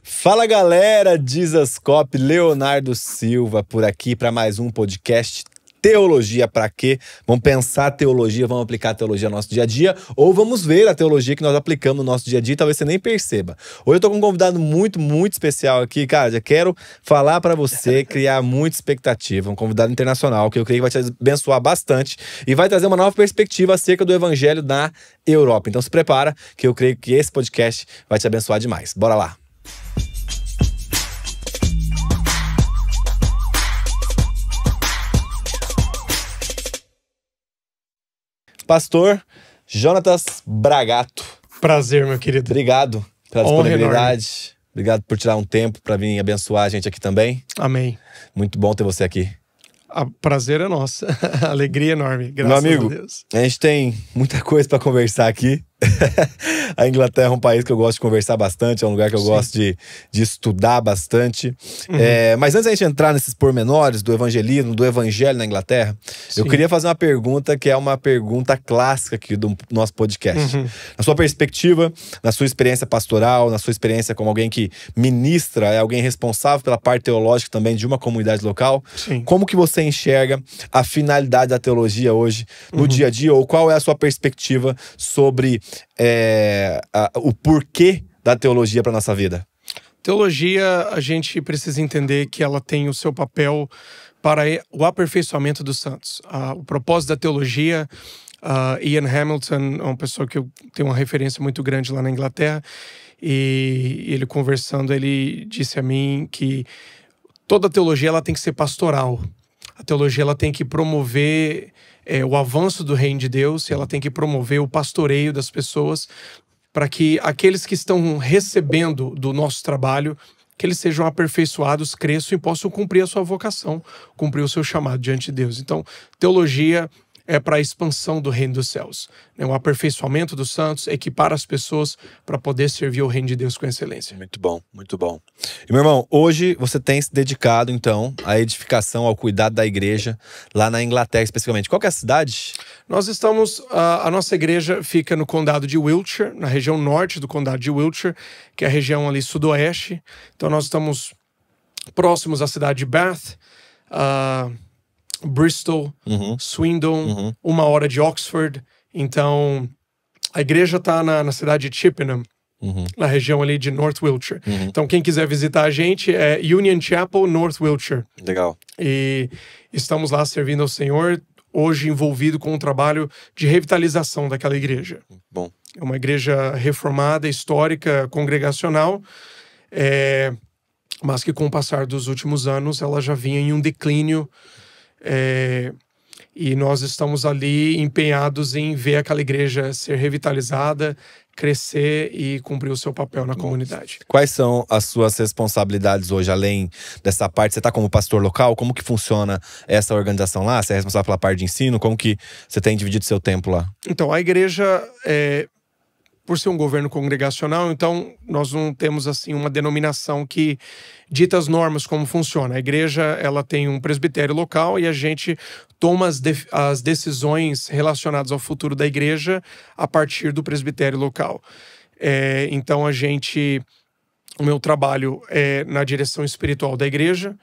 Fala galera, Dizascope, Leonardo Silva por aqui para mais um podcast Teologia Pra Quê? Vamos pensar a teologia, vamos aplicar a teologia no nosso dia a dia, ou vamos ver a teologia que nós aplicamos no nosso dia a dia e talvez você nem perceba. Hoje eu tô com um convidado muito especial aqui, cara, já quero falar para você, criar muita expectativa, um convidado internacional que eu creio que vai te abençoar bastante e vai trazer uma nova perspectiva acerca do evangelho na Europa. Então se prepara que eu creio que esse podcast vai te abençoar demais. Bora lá! Pastor Jonatas Bragato. Prazer, meu querido. Obrigado pela Honra disponibilidade. enorme. Obrigado por tirar um tempo para vir abençoar a gente aqui também. Amém. Muito bom ter você aqui. Prazer é nosso. Alegria enorme. Graças Meu amigo, a Deus. A gente tem muita coisa para conversar aqui. A Inglaterra é um país que eu gosto de conversar bastante, é um lugar que eu gosto de estudar bastante. Mas antes da gente entrar nesses pormenores do evangelismo, do evangelho na Inglaterra, eu queria fazer uma pergunta que é uma pergunta clássica aqui do nosso podcast. Na sua perspectiva, na sua experiência pastoral, na sua experiência como alguém que ministra, é alguém responsável pela parte teológica também de uma comunidade local, como que você enxerga a finalidade da teologia hoje no dia a dia, ou qual é a sua perspectiva sobre o porquê da teologia para nossa vida? Teologia, a gente precisa entender que ela tem o seu papel para o aperfeiçoamento dos santos. O propósito da teologia, Ian Hamilton é uma pessoa que eu tenho uma referência muito grande lá na Inglaterra, e ele conversando, ele disse a mim que toda teologia ela tem que ser pastoral. A teologia ela tem que promover o avanço do reino de Deus, e ela tem que promover o pastoreio das pessoas para que aqueles que estão recebendo do nosso trabalho, que eles sejam aperfeiçoados, cresçam e possam cumprir a sua vocação, cumprir o seu chamado diante de Deus. Então, teologia é para a expansão do reino dos céus, né? O aperfeiçoamento dos santos, equipar as pessoas para poder servir o reino de Deus com excelência. Muito bom, muito bom. E meu irmão, hoje você tem se dedicado então à edificação, ao cuidado da igreja lá na Inglaterra especificamente. Qual que é a cidade? Nós estamos, a nossa igreja fica no condado de Wiltshire, na região norte do condado de Wiltshire, que é a região ali sudoeste. Então nós estamos próximos à cidade de Bath, Bristol, Swindon, 1 hora de Oxford. Então, a igreja está na cidade de Chippenham, na região ali de North Wiltshire. Então, quem quiser visitar a gente é Union Chapel, North Wiltshire. Legal. E estamos lá servindo ao Senhor, hoje envolvido com um trabalho de revitalização daquela igreja. Bom. É uma igreja reformada, histórica, congregacional, mas que com o passar dos últimos anos ela já vinha em um declínio. E nós estamos ali empenhados em ver aquela igreja ser revitalizada, crescer e cumprir o seu papel na comunidade. Quais são as suas responsabilidades hoje, além dessa parte? Você está como pastor local? Como que funciona essa organização lá? Você é responsável pela parte de ensino? Como que você tem dividido seu tempo lá? Então, a igreja, por ser um governo congregacional, então nós não temos assim uma denominação que dita as normas como funciona. A igreja ela tem um presbitério local e a gente toma as decisões relacionadas ao futuro da igreja a partir do presbitério local. Então o meu trabalho é na direção espiritual da igreja,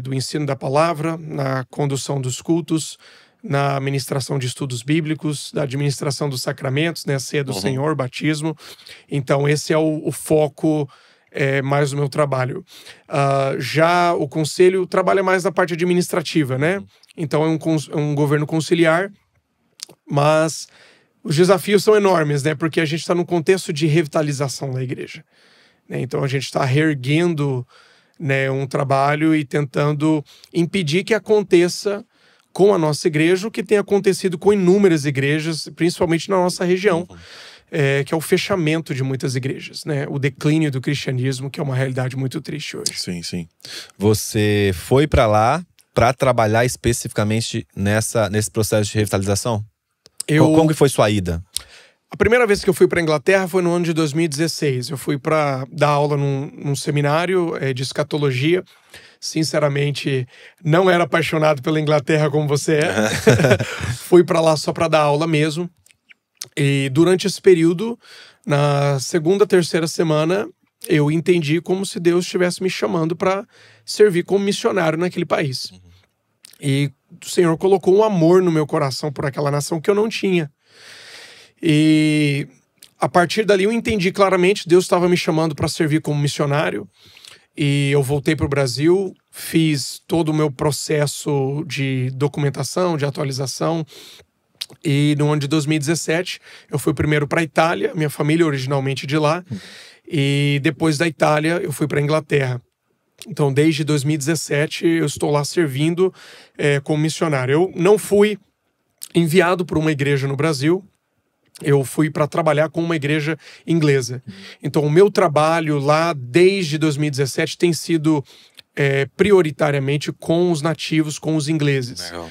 do ensino da palavra, na condução dos cultos, na administração de estudos bíblicos, da administração dos sacramentos, né, a ceia do Senhor, batismo. Então esse é o foco mais do meu trabalho. Já o conselho trabalha mais na parte administrativa, né? Então é um governo conciliar, mas os desafios são enormes, né? Porque a gente está num contexto de revitalização da igreja, né? Então a gente está reerguendo, né, um trabalho e tentando impedir que aconteça com a nossa igreja o que tem acontecido com inúmeras igrejas, principalmente na nossa região, que é o fechamento de muitas igrejas, né? O declínio do cristianismo, que é uma realidade muito triste hoje. Sim, sim. Você foi para lá para trabalhar especificamente nesse processo de revitalização? Como que foi sua ida? A primeira vez que eu fui para a Inglaterra foi no ano de 2016. Eu fui para dar aula num seminário de escatologia. Sinceramente, não era apaixonado pela Inglaterra como você é. Fui para lá só para dar aula mesmo. E durante esse período, na segunda, terceira semana, eu entendi como se Deus estivesse me chamando para servir como missionário naquele país. E o Senhor colocou um amor no meu coração por aquela nação que eu não tinha. E a partir dali eu entendi claramente, Deus estava me chamando para servir como missionário. E eu voltei para o Brasil, fiz todo o meu processo de documentação, de atualização. E no ano de 2017, eu fui primeiro para a Itália, minha família é originalmente de lá. E depois da Itália, eu fui para a Inglaterra. Então, desde 2017, eu estou lá servindo como missionário. Eu não fui enviado por uma igreja no Brasil, eu fui para trabalhar com uma igreja inglesa. Então, o meu trabalho lá, desde 2017, tem sido prioritariamente com os nativos, com os ingleses. Legal.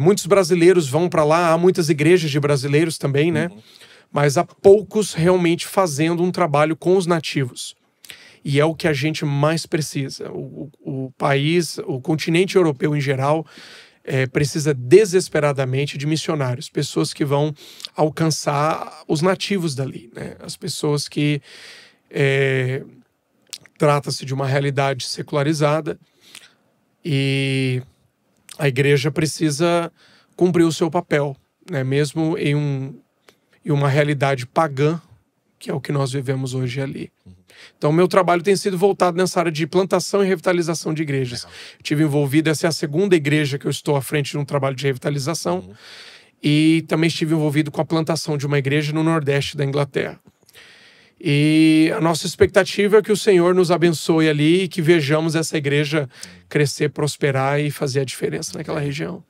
Muitos brasileiros vão para lá, há muitas igrejas de brasileiros também, né? Mas há poucos realmente fazendo um trabalho com os nativos. E é o que a gente mais precisa. O país, o continente europeu em geral, precisa desesperadamente de missionários, pessoas que vão alcançar os nativos dali, né? As pessoas que trata-se de uma realidade secularizada e a igreja precisa cumprir o seu papel, né? Mesmo em uma realidade pagã, que é o que nós vivemos hoje ali. Então, meu trabalho tem sido voltado nessa área de plantação e revitalização de igrejas. Estive envolvido, essa é a segunda igreja que eu estou à frente de um trabalho de revitalização. E também estive envolvido com a plantação de uma igreja no Nordeste da Inglaterra. E a nossa expectativa é que o Senhor nos abençoe ali e que vejamos essa igreja crescer, prosperar e fazer a diferença naquela região.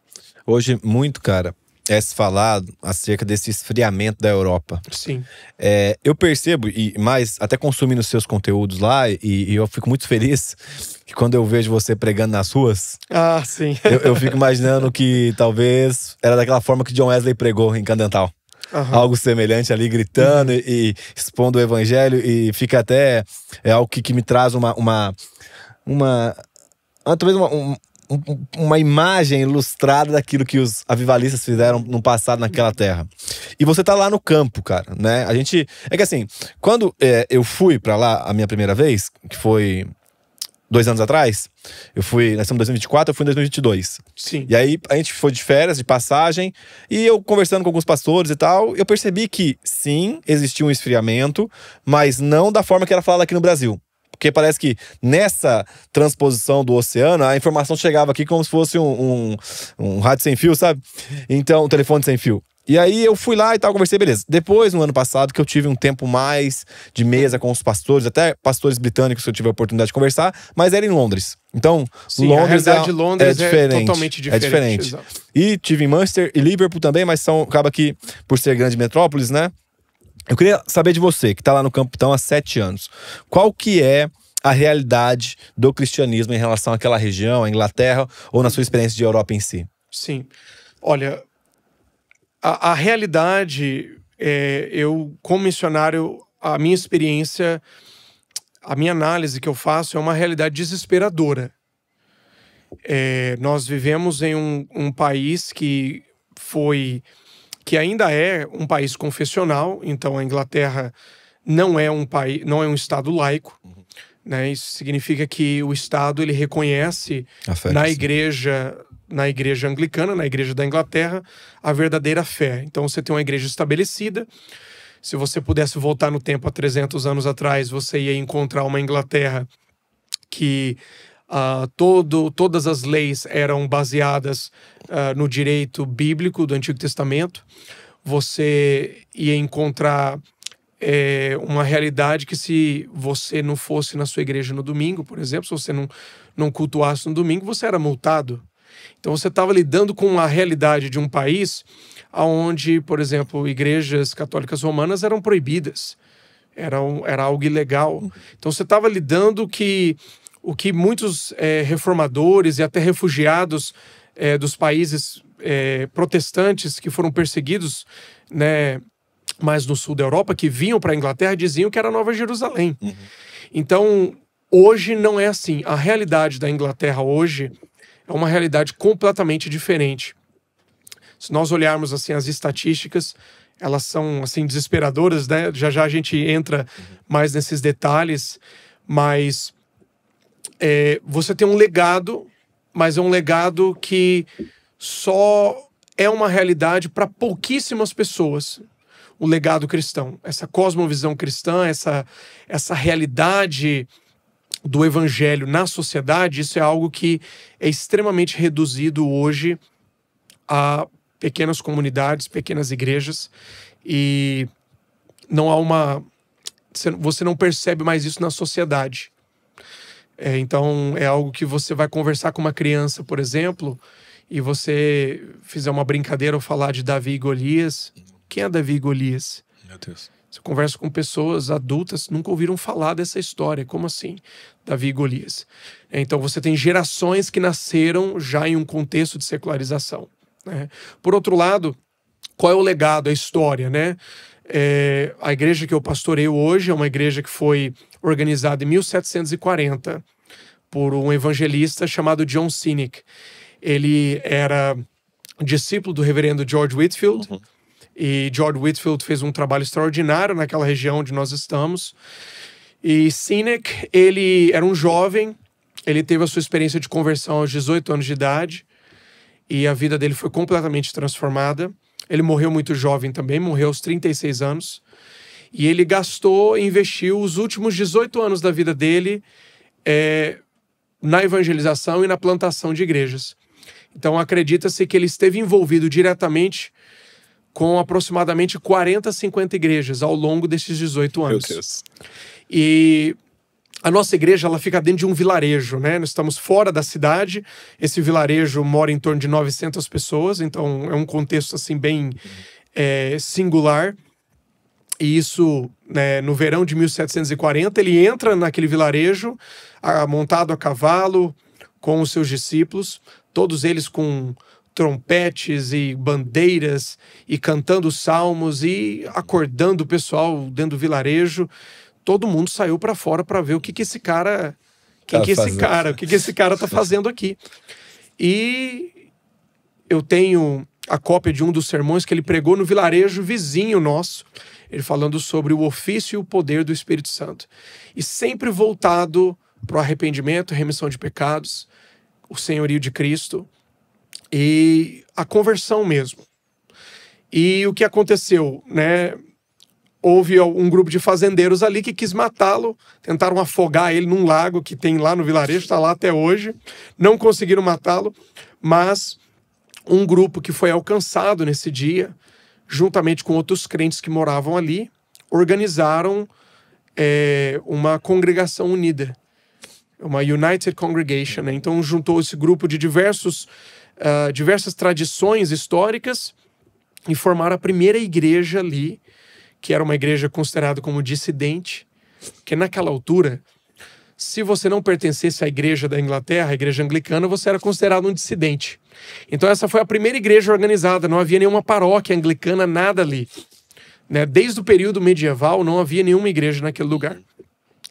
Hoje, muito, cara, se falado acerca desse esfriamento da Europa. Sim. Eu percebo, e mais até consumindo os seus conteúdos lá, e eu fico muito feliz que quando eu vejo você pregando nas ruas, Sim. eu fico imaginando que talvez era daquela forma que John Wesley pregou em Candental. Algo semelhante ali, gritando e expondo o evangelho, e fica até algo que me traz talvez uma imagem ilustrada daquilo que os avivalistas fizeram no passado naquela terra. E você tá lá no campo, cara, né? É que assim, quando eu fui pra lá a minha primeira vez, que foi 2 anos atrás, nós estamos em 2024, eu fui em 2022. Sim. E aí a gente foi de férias, de passagem, e eu conversando com alguns pastores e tal, eu percebi que sim, existia um esfriamento, mas não da forma que era falado aqui no Brasil. Porque parece que nessa transposição do oceano, a informação chegava aqui como se fosse um rádio sem fio, sabe? Então, um telefone sem fio. E aí eu fui lá e tal, conversei, beleza. Depois, no ano passado, que eu tive um tempo mais de mesa com os pastores, até pastores britânicos que eu tive a oportunidade de conversar, mas era em Londres. Então, sim, Londres, a realidade de Londres é totalmente diferente. É diferente. Exato. E tive em Manchester e Liverpool também, mas acaba que, por ser grande metrópolis, né? Eu queria saber de você, que tá lá no campo então há 7 anos. Qual que é a realidade do cristianismo em relação àquela região, à Inglaterra, ou na sua experiência de Europa em si? Sim. Olha, a realidade, eu como missionário, a minha experiência, a minha análise que eu faço é uma realidade desesperadora. Nós vivemos em um país que ainda é um país confessional, então a Inglaterra não é um estado laico, né? Isso significa que o estado ele reconhece na igreja anglicana, na igreja da Inglaterra, a verdadeira fé. Então você tem uma igreja estabelecida. Se você pudesse voltar no tempo há 300 anos atrás, você ia encontrar uma Inglaterra que todas as leis eram baseadas no direito bíblico do Antigo Testamento. Você ia encontrar uma realidade que, se você não fosse na sua igreja no domingo, por exemplo, se você não cultuasse no domingo, você era multado. Então você estava lidando com a realidade de um país onde, por exemplo, igrejas católicas romanas eram proibidas. Era algo ilegal. Então você estava lidando o que muitos reformadores e até refugiados dos países protestantes que foram perseguidos, né, mais no sul da Europa, que vinham para a Inglaterra, diziam que era Nova Jerusalém. Então, hoje não é assim. A realidade da Inglaterra hoje é uma realidade completamente diferente. Se nós olharmos assim as estatísticas, elas são, assim, desesperadoras, né? Já já a gente entra mais nesses detalhes, mas você tem um legado, mas é um legado que só é uma realidade para pouquíssimas pessoas. O legado cristão, essa cosmovisão cristã, essa realidade do evangelho na sociedade, isso é algo que é extremamente reduzido hoje a pequenas comunidades, pequenas igrejas, e não há você não percebe mais isso na sociedade. Então é algo que você vai conversar com uma criança, por exemplo, e você fizer uma brincadeira ou falar de Davi e Golias. Quem é Davi e Golias? Meu Deus. Você conversa com pessoas adultas, nunca ouviram falar dessa história. Como assim? Davi e Golias. Então você tem gerações que nasceram já em um contexto de secularização, né? Por outro lado, qual é o legado, a história, né? A igreja que eu pastoreio hoje é uma igreja que foi organizada em 1740 por um evangelista chamado John Sinek. Ele era discípulo do reverendo George Whitefield. E George Whitefield fez um trabalho extraordinário naquela região onde nós estamos. E Sinek, ele era um jovem, ele teve a sua experiência de conversão aos 18 anos de idade, e a vida dele foi completamente transformada. Ele morreu muito jovem também, morreu aos 36 anos. E ele investiu os últimos 18 anos da vida dele na evangelização e na plantação de igrejas. Então acredita-se que ele esteve envolvido diretamente com aproximadamente 40, 50 igrejas ao longo desses 18 anos. Meu Deus. E a nossa igreja, ela fica dentro de um vilarejo, né? Nós estamos fora da cidade. Esse vilarejo mora em torno de 900 pessoas, então é um contexto assim bem singular. E isso, né, no verão de 1740, ele entra naquele vilarejo montado a cavalo com os seus discípulos, todos eles com trompetes e bandeiras e cantando salmos e acordando o pessoal dentro do vilarejo. Todo mundo saiu para fora para ver o que esse cara tá fazendo aqui. E eu tenho a cópia de um dos sermões que ele pregou no vilarejo vizinho nosso, ele falando sobre o ofício e o poder do Espírito Santo, e sempre voltado para o arrependimento, remissão de pecados, o senhorio de Cristo e a conversão mesmo. E o que aconteceu, né? Houve um grupo de fazendeiros ali que quis matá-lo, tentaram afogar ele num lago que tem lá no vilarejo, está lá até hoje, não conseguiram matá-lo, mas um grupo que foi alcançado nesse dia, juntamente com outros crentes que moravam ali, organizaram uma congregação unida, uma United Congregation, né? Então juntou esse grupo de diversas tradições históricas e formaram a primeira igreja ali, que era uma igreja considerada como dissidente, que naquela altura, se você não pertencesse à igreja da Inglaterra, a igreja anglicana, você era considerado um dissidente. Então essa foi a primeira igreja organizada, não havia nenhuma paróquia anglicana, nada ali, né? Desde o período medieval não havia nenhuma igreja naquele lugar.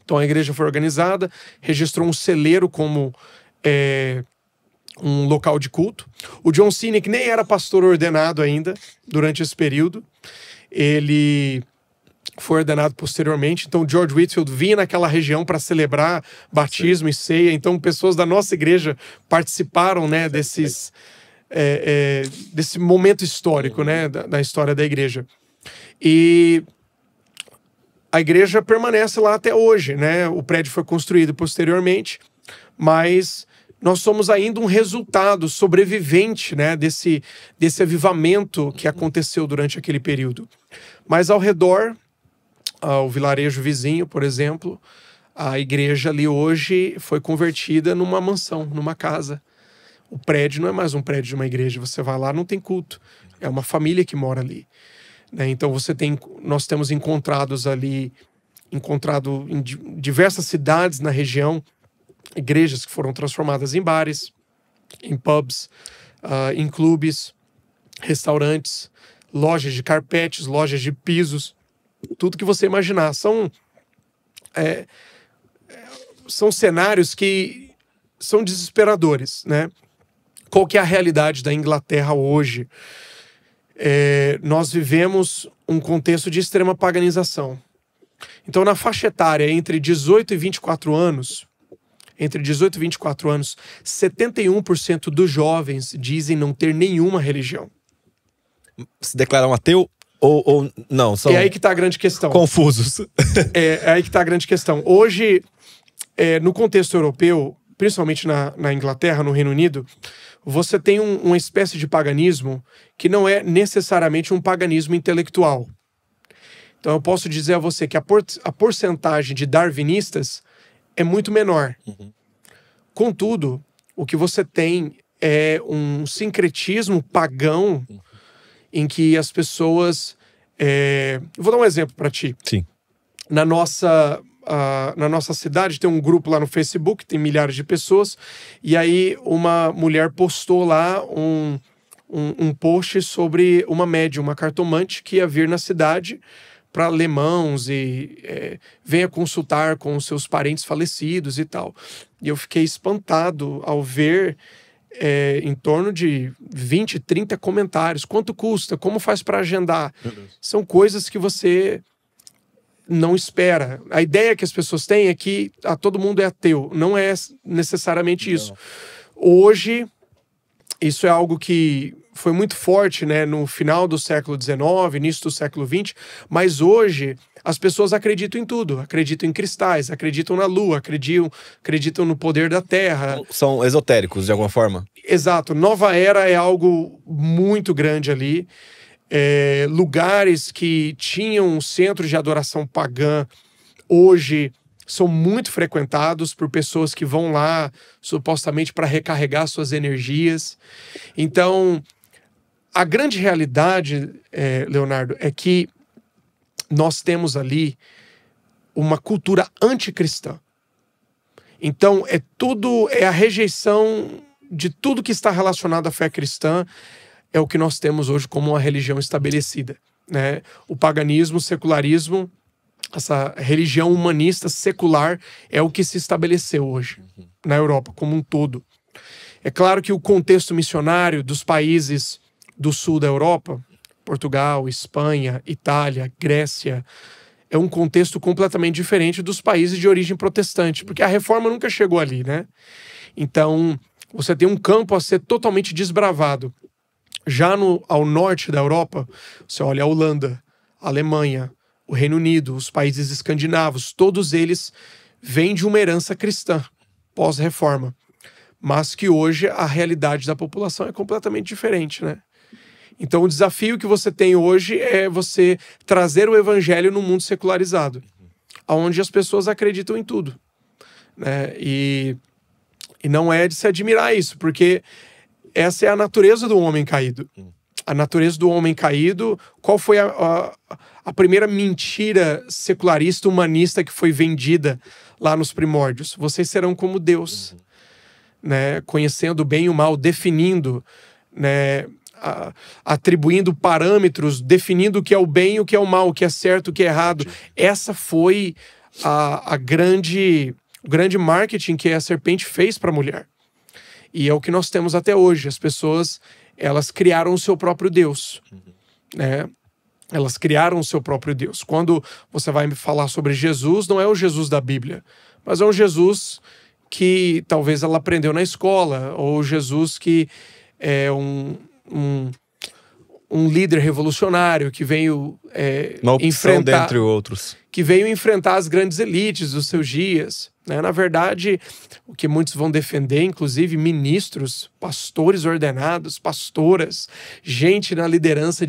Então a igreja foi organizada, registrou um celeiro como um local de culto. O John Sinek nem era pastor ordenado ainda durante esse período. Ele foi ordenado posteriormente. Então George Whitefield vinha naquela região para celebrar batismo e ceia. Então pessoas da nossa igreja participaram, né, desse momento histórico, né, da história da igreja. E a igreja permanece lá até hoje, né? O prédio foi construído posteriormente, mas nós somos ainda um resultado sobrevivente, né, desse avivamento que aconteceu durante aquele período. Mas ao redor, o vilarejo vizinho, por exemplo, a igreja ali hoje foi convertida numa mansão, numa casa. O prédio não é mais um prédio de uma igreja, você vai lá, não tem culto. É uma família que mora ali, né? Então nós temos encontrado em diversas cidades na região, igrejas que foram transformadas em bares, em pubs, em clubes, restaurantes, lojas de carpetes, lojas de pisos, tudo que você imaginar. São cenários que são desesperadores, né? Qual que é a realidade da Inglaterra hoje? nós vivemos um contexto de extrema paganização. Então, na faixa etária entre 18 e 24 anos, 71% dos jovens dizem não ter nenhuma religião. Se declaram ateu ou não? São É aí que está a grande questão. confusos. É aí que está a grande questão. Hoje, no contexto europeu, principalmente na Inglaterra, no Reino Unido, você tem uma espécie de paganismo que não é necessariamente um paganismo intelectual. Então eu posso dizer a você que a porcentagem de darwinistas é muito menor. Contudo, o que você tem é um sincretismo pagão em que as pessoas... Eu vou dar um exemplo para ti. Sim. Na nossa cidade tem um grupo lá no Facebook, tem milhares de pessoas, e aí uma mulher postou lá um post sobre uma médium, uma cartomante que ia vir na cidade para ler mãos e venha consultar com os seus parentes falecidos e tal. E eu fiquei espantado ao ver em torno de 20, 30 comentários. Quanto custa? Como faz para agendar? São coisas que você não espera. A ideia que as pessoas têm é que todo mundo é ateu. Não é necessariamente isso. Hoje, isso é algo que foi muito forte, né, no final do século XIX, início do século XX, mas hoje as pessoas acreditam em tudo. Acreditam em cristais, acreditam na lua, acreditam no poder da terra. São esotéricos, de alguma forma? Exato. Nova Era é algo muito grande ali. Lugares que tinham um centro de adoração pagã, hoje são muito frequentados por pessoas que vão lá supostamente para recarregar suas energias. Então, a grande realidade, Leonardo, é que nós temos ali uma cultura anticristã. Então, é a rejeição de tudo que está relacionado à fé cristã, é o que nós temos hoje como uma religião estabelecida, né? O paganismo, o secularismo, essa religião humanista secular é o que se estabeleceu hoje na Europa como um todo. É claro que o contexto missionário dos países do sul da Europa, Portugal, Espanha, Itália, Grécia, é um contexto completamente diferente dos países de origem protestante, porque a reforma nunca chegou ali, né? Então, você tem um campo a ser totalmente desbravado. Já ao norte da Europa, você olha a Holanda, a Alemanha, o Reino Unido, os países escandinavos, todos eles vêm de uma herança cristã, pós-reforma. Mas que hoje a realidade da população é completamente diferente, né? Então o desafio que você tem hoje é você trazer o evangelho no mundo secularizado, onde as pessoas acreditam em tudo, né? E não é de se admirar isso, porque essa é a natureza do homem caído. A natureza do homem caído, qual foi a primeira mentira secularista, humanista que foi vendida lá nos primórdios? Vocês serão como Deus, né? Conhecendo o bem e o mal, definindo, né? Atribuindo parâmetros, definindo o que é o bem e o que é o mal, o que é certo, o que é errado. Essa foi o grande marketing que a serpente fez para a mulher. E é o que nós temos até hoje. As pessoas, elas criaram o seu próprio Deus, né? Elas criaram o seu próprio Deus. Quando você vai me falar sobre Jesus, não é o Jesus da Bíblia, mas é um Jesus que talvez ela aprendeu na escola, ou Jesus que é um líder revolucionário que veio uma opção dentre outros, que veio enfrentar as grandes elites dos seus dias, né? Na verdade, o que muitos vão defender, inclusive ministros, pastores ordenados, pastoras, gente na liderança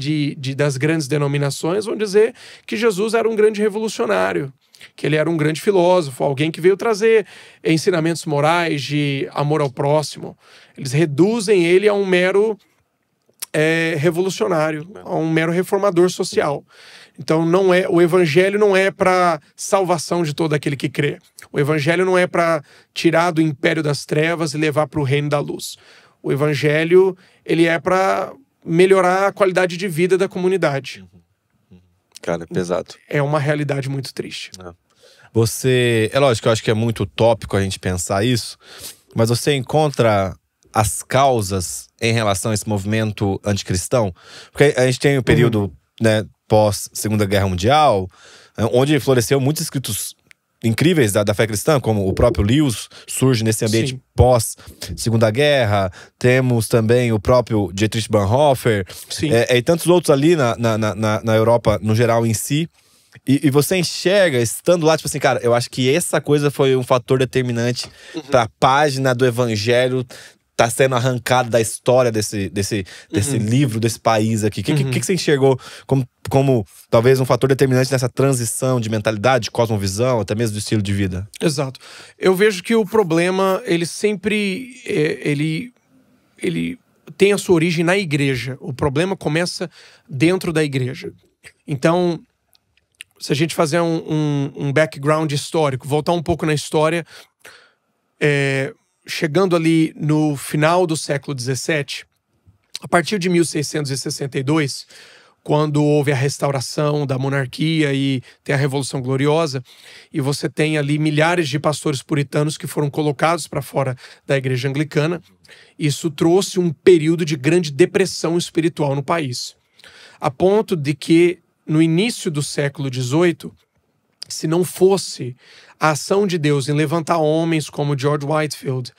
das grandes denominações, vão dizer que Jesus era um grande revolucionário, que ele era um grande filósofo, alguém que veio trazer ensinamentos morais de amor ao próximo. Eles reduzem ele a um mero revolucionário, a um mero reformador social. Então o evangelho não é para salvação de todo aquele que crê. O evangelho não é para tirar do império das trevas e levar para o reino da luz. O evangelho, ele é para melhorar a qualidade de vida da comunidade. Cara, é pesado. É uma realidade muito triste. É lógico, eu acho que é muito utópico a gente pensar isso, mas você encontra as causas em relação a esse movimento anticristão? Porque a gente tem o período, né, pós Segunda Guerra Mundial, onde floresceu muitos escritos incríveis da fé cristã, como o próprio Lewis surge nesse ambiente pós Segunda Guerra. Temos também o próprio Dietrich Bonhoeffer, e tantos outros ali na Europa no geral em si. E você enxerga, estando lá, tipo assim, cara, eu acho que essa coisa foi um fator determinante pra página do evangelho tá sendo arrancada da história desse livro, desse país aqui. O que você enxergou como talvez um fator determinante nessa transição de mentalidade, de cosmovisão, até mesmo do estilo de vida? Exato. Eu vejo que o problema, ele sempre ele tem a sua origem na igreja. O problema começa dentro da igreja. Então, se a gente fazer um background histórico, voltar um pouco na história, chegando ali no final do século XVII, a partir de 1662, quando houve a restauração da monarquia e tem a Revolução Gloriosa, e você tem ali milhares de pastores puritanos que foram colocados para fora da igreja anglicana, isso trouxe um período de grande depressão espiritual no país. A ponto de que, no início do século XVIII, se não fosse a ação de Deus em levantar homens como George Whitefield,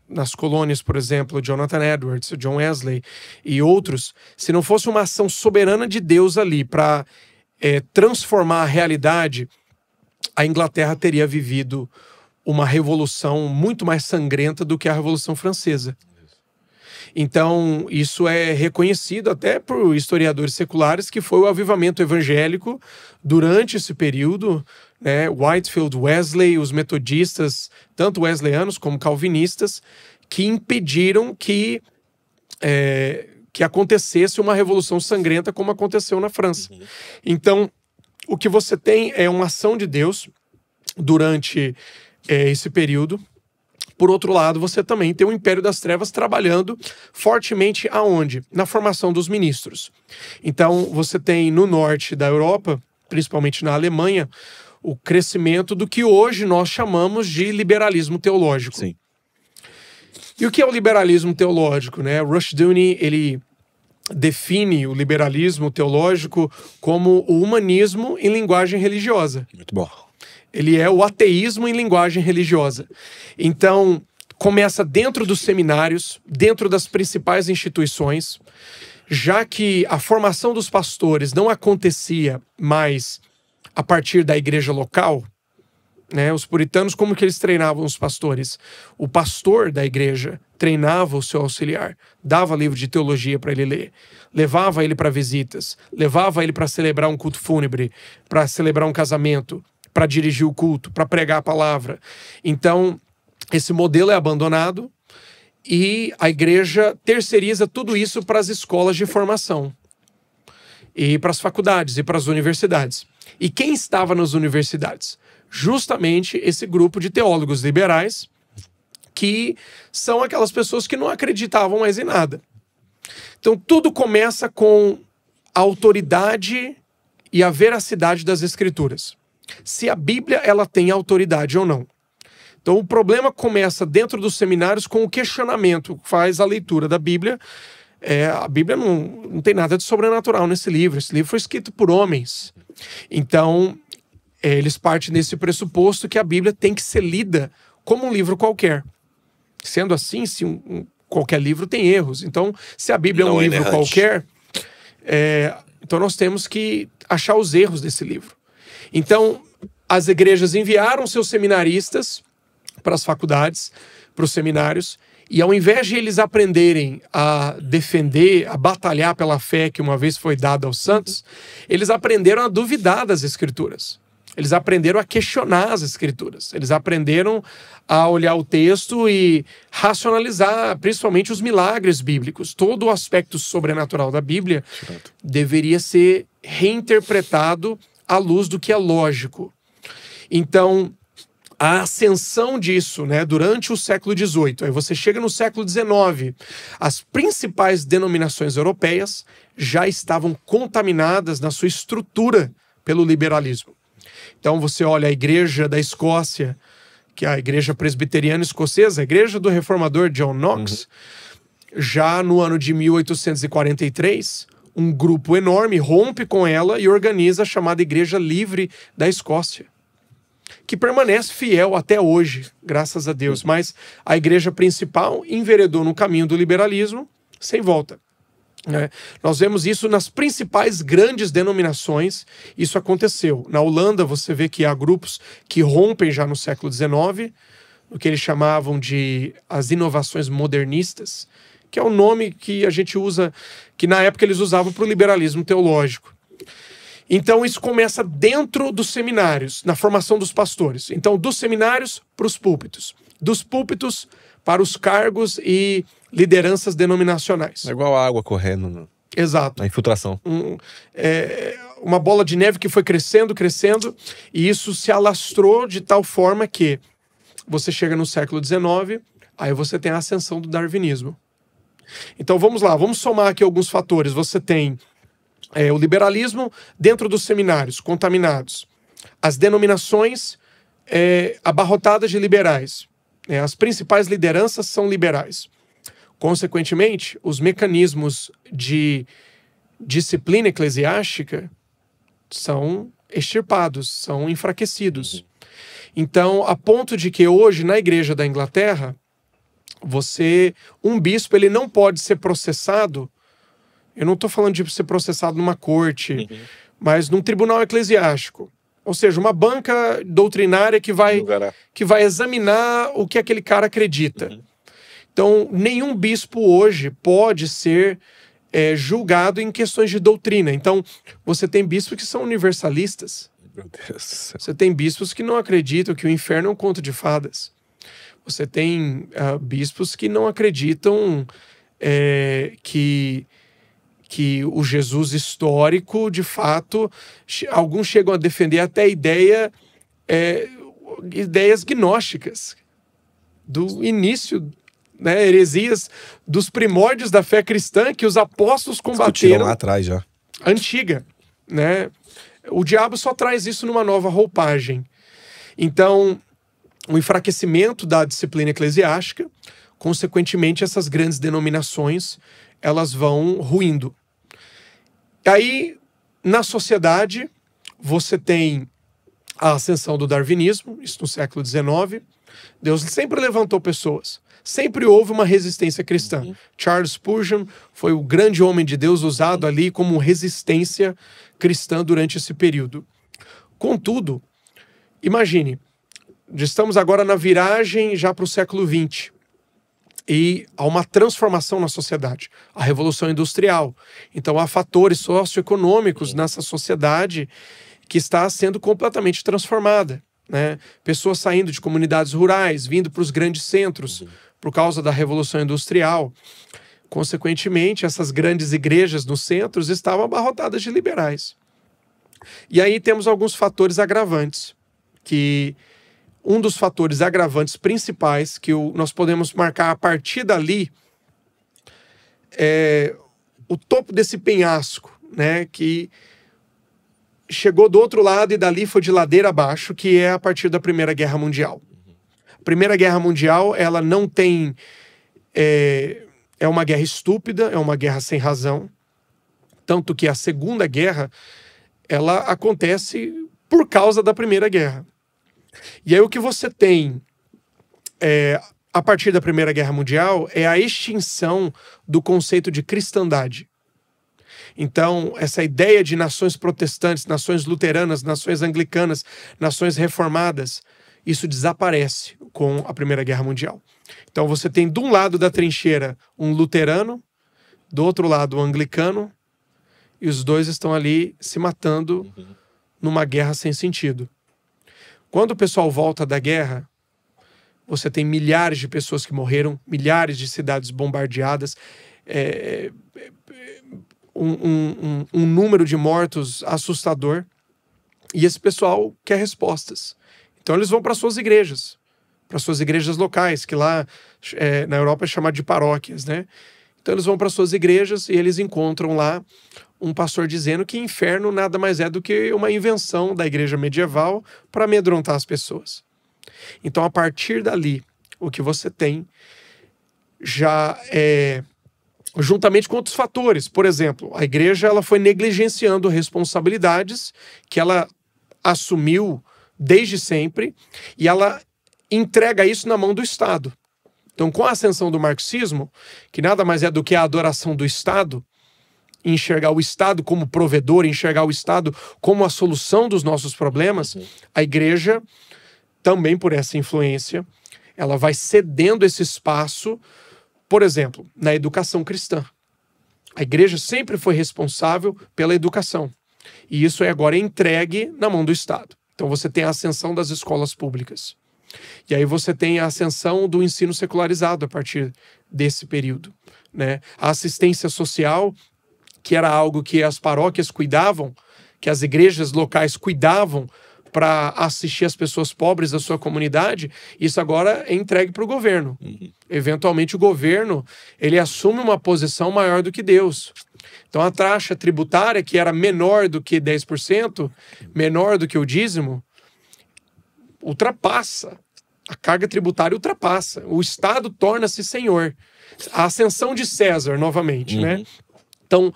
nas colônias, por exemplo, Jonathan Edwards, John Wesley e outros, se não fosse uma ação soberana de Deus ali para transformar a realidade, a Inglaterra teria vivido uma revolução muito mais sangrenta do que a Revolução Francesa. Então, isso é reconhecido até por historiadores seculares, que foi o avivamento evangélico durante esse período, né? Whitefield, Wesley, os metodistas, tanto wesleyanos como calvinistas, que impediram que acontecesse uma revolução sangrenta como aconteceu na França. Então, o que você tem é uma ação de Deus durante esse período. Por outro lado, você também tem o Império das Trevas trabalhando fortemente aonde? Na formação dos ministros. Então, você tem no norte da Europa, principalmente na Alemanha, o crescimento do que hoje nós chamamos de liberalismo teológico. Sim. E o que é o liberalismo teológico, né? Rushdoony, ele define o liberalismo teológico como o humanismo em linguagem religiosa. Muito bom. Ele é o ateísmo em linguagem religiosa. Então, começa dentro dos seminários, dentro das principais instituições, já que a formação dos pastores não acontecia mais a partir da igreja local, né? Os puritanos, como que eles treinavam os pastores? O pastor da igreja treinava o seu auxiliar, dava livro de teologia para ele ler, levava ele para visitas, levava ele para celebrar um culto fúnebre, para celebrar um casamento, para dirigir o culto, para pregar a palavra. Então, esse modelo é abandonado e a igreja terceiriza tudo isso para as escolas de formação e para as faculdades e para as universidades. E quem estava nas universidades? Justamente esse grupo de teólogos liberais, que são aquelas pessoas que não acreditavam mais em nada. Então, tudo começa com a autoridade e a veracidade das Escrituras. Se a Bíblia ela tem autoridade ou não. Então o problema começa dentro dos seminários com o questionamento, faz a leitura da Bíblia. A Bíblia não tem nada de sobrenatural nesse livro. Esse livro foi escrito por homens. Então eles partem desse pressuposto que a Bíblia tem que ser lida como um livro qualquer. Sendo assim, se qualquer livro tem erros. Então, se a Bíblia é um livro qualquer, então nós temos que achar os erros desse livro. Então, as igrejas enviaram seus seminaristas para as faculdades, para os seminários, e ao invés de eles aprenderem a defender, a batalhar pela fé que uma vez foi dada aos santos, eles aprenderam a duvidar das Escrituras. Eles aprenderam a questionar as Escrituras. Eles aprenderam a olhar o texto e racionalizar, principalmente os milagres bíblicos. Todo o aspecto sobrenatural da Bíblia deveria ser reinterpretado à luz do que é lógico. Então, a ascensão disso, né, durante o século XVIII, aí você chega no século XIX, as principais denominações europeias já estavam contaminadas na sua estrutura pelo liberalismo. Então você olha a Igreja da Escócia, que é a Igreja Presbiteriana Escocesa, a Igreja do Reformador John Knox, já no ano de 1843, um grupo enorme rompe com ela e organiza a chamada Igreja Livre da Escócia, que permanece fiel até hoje, graças a Deus. Mas a igreja principal enveredou no caminho do liberalismo sem volta. Nós vemos isso nas principais grandes denominações. Isso aconteceu. Na Holanda, você vê que há grupos que rompem já no século XIX, o que eles chamavam de as inovações modernistas, que é o nome que a gente usa, que na época eles usavam para o liberalismo teológico. Então isso começa dentro dos seminários, na formação dos pastores. Então dos seminários para os púlpitos, dos púlpitos para os cargos e lideranças denominacionais. É igual a água correndo Exato. na infiltração. Uma bola de neve que foi crescendo, e isso se alastrou de tal forma que você chega no século XIX, aí você tem a ascensão do darwinismo. Então vamos lá, vamos somar aqui alguns fatores. Você tem o liberalismo dentro dos seminários, contaminados. As denominações abarrotadas de liberais. As principais lideranças são liberais. Consequentemente, os mecanismos de disciplina eclesiástica são extirpados, são enfraquecidos. Então, a ponto de que hoje, na Igreja da Inglaterra, um bispo ele não pode ser processado. Eu não estou falando de ser processado numa corte, mas num tribunal eclesiástico. Ou seja, uma banca doutrinária que vai examinar o que aquele cara acredita. Então, nenhum bispo hoje pode ser julgado em questões de doutrina. Então, você tem bispos que são universalistas. Meu Deus do céu. Você tem bispos que não acreditam que o inferno é um conto de fadas. Você tem bispos que não acreditam que o Jesus histórico, de fato, alguns chegam a defender até ideias gnósticas do início, heresias dos primórdios da fé cristã que os apóstolos combateram lá atrás já. Antiga, né? O diabo só traz isso numa nova roupagem. Então, o enfraquecimento da disciplina eclesiástica, consequentemente, essas grandes denominações, elas vão ruindo. Aí, na sociedade, você tem a ascensão do darwinismo, isso no século XIX. Deus sempre levantou pessoas. Sempre houve uma resistência cristã. Charles Spurgeon foi o grande homem de Deus usado ali como resistência cristã durante esse período. Contudo, imagine, estamos agora na viragem já para o século XX. E há uma transformação na sociedade, a Revolução Industrial. Então há fatores socioeconômicos nessa sociedade que está sendo completamente transformada, né? Pessoas saindo de comunidades rurais, vindo para os grandes centros por causa da Revolução Industrial. Consequentemente, essas grandes igrejas nos centros estavam abarrotadas de liberais. E aí temos alguns fatores agravantes, que um dos fatores agravantes principais que nós podemos marcar a partir dali é o topo desse penhasco, né, que chegou do outro lado e dali foi de ladeira abaixo, que é a partir da Primeira Guerra Mundial. A Primeira Guerra Mundial, ela não tem... É uma guerra estúpida, é uma guerra sem razão. Tanto que a Segunda Guerra, ela acontece por causa da Primeira Guerra. E aí o que você tem a partir da Primeira Guerra Mundial é a extinção do conceito de cristandade. Então, essa ideia de nações protestantes, nações luteranas, nações anglicanas, nações reformadas, isso desaparece com a Primeira Guerra Mundial. Então você tem de um lado da trincheira um luterano, do outro lado um anglicano, e os dois estão ali se matando numa guerra sem sentido. Quando o pessoal volta da guerra, você tem milhares de pessoas que morreram, milhares de cidades bombardeadas, um número de mortos assustador, e esse pessoal quer respostas. Então eles vão para suas igrejas locais, que lá na Europa é chamado de paróquias, né? Então eles vão para suas igrejas e eles encontram lá um pastor dizendo que inferno nada mais é do que uma invenção da igreja medieval para amedrontar as pessoas. Então, a partir dali, o que você tem já é, juntamente com outros fatores. Por exemplo, a igreja ela foi negligenciando responsabilidades que ela assumiu desde sempre e ela entrega isso na mão do Estado. Então, com a ascensão do marxismo, que nada mais é do que a adoração do Estado, enxergar o Estado como provedor, enxergar o Estado como a solução dos nossos problemas, a igreja, também por essa influência, ela vai cedendo esse espaço, por exemplo, na educação cristã. A igreja sempre foi responsável pela educação. E isso é agora entregue na mão do Estado. Então você tem a ascensão das escolas públicas. E aí você tem a ascensão do ensino secularizado a partir desse período, né? A assistência social, que era algo que as paróquias cuidavam, que as igrejas locais cuidavam para assistir as pessoas pobres da sua comunidade, isso agora é entregue para o governo. Eventualmente o governo ele assume uma posição maior do que Deus. Então a taxa tributária, que era menor do que 10%, menor do que o dízimo, ultrapassa. A carga tributária ultrapassa. O Estado torna-se senhor. A ascensão de César, novamente, né? Então,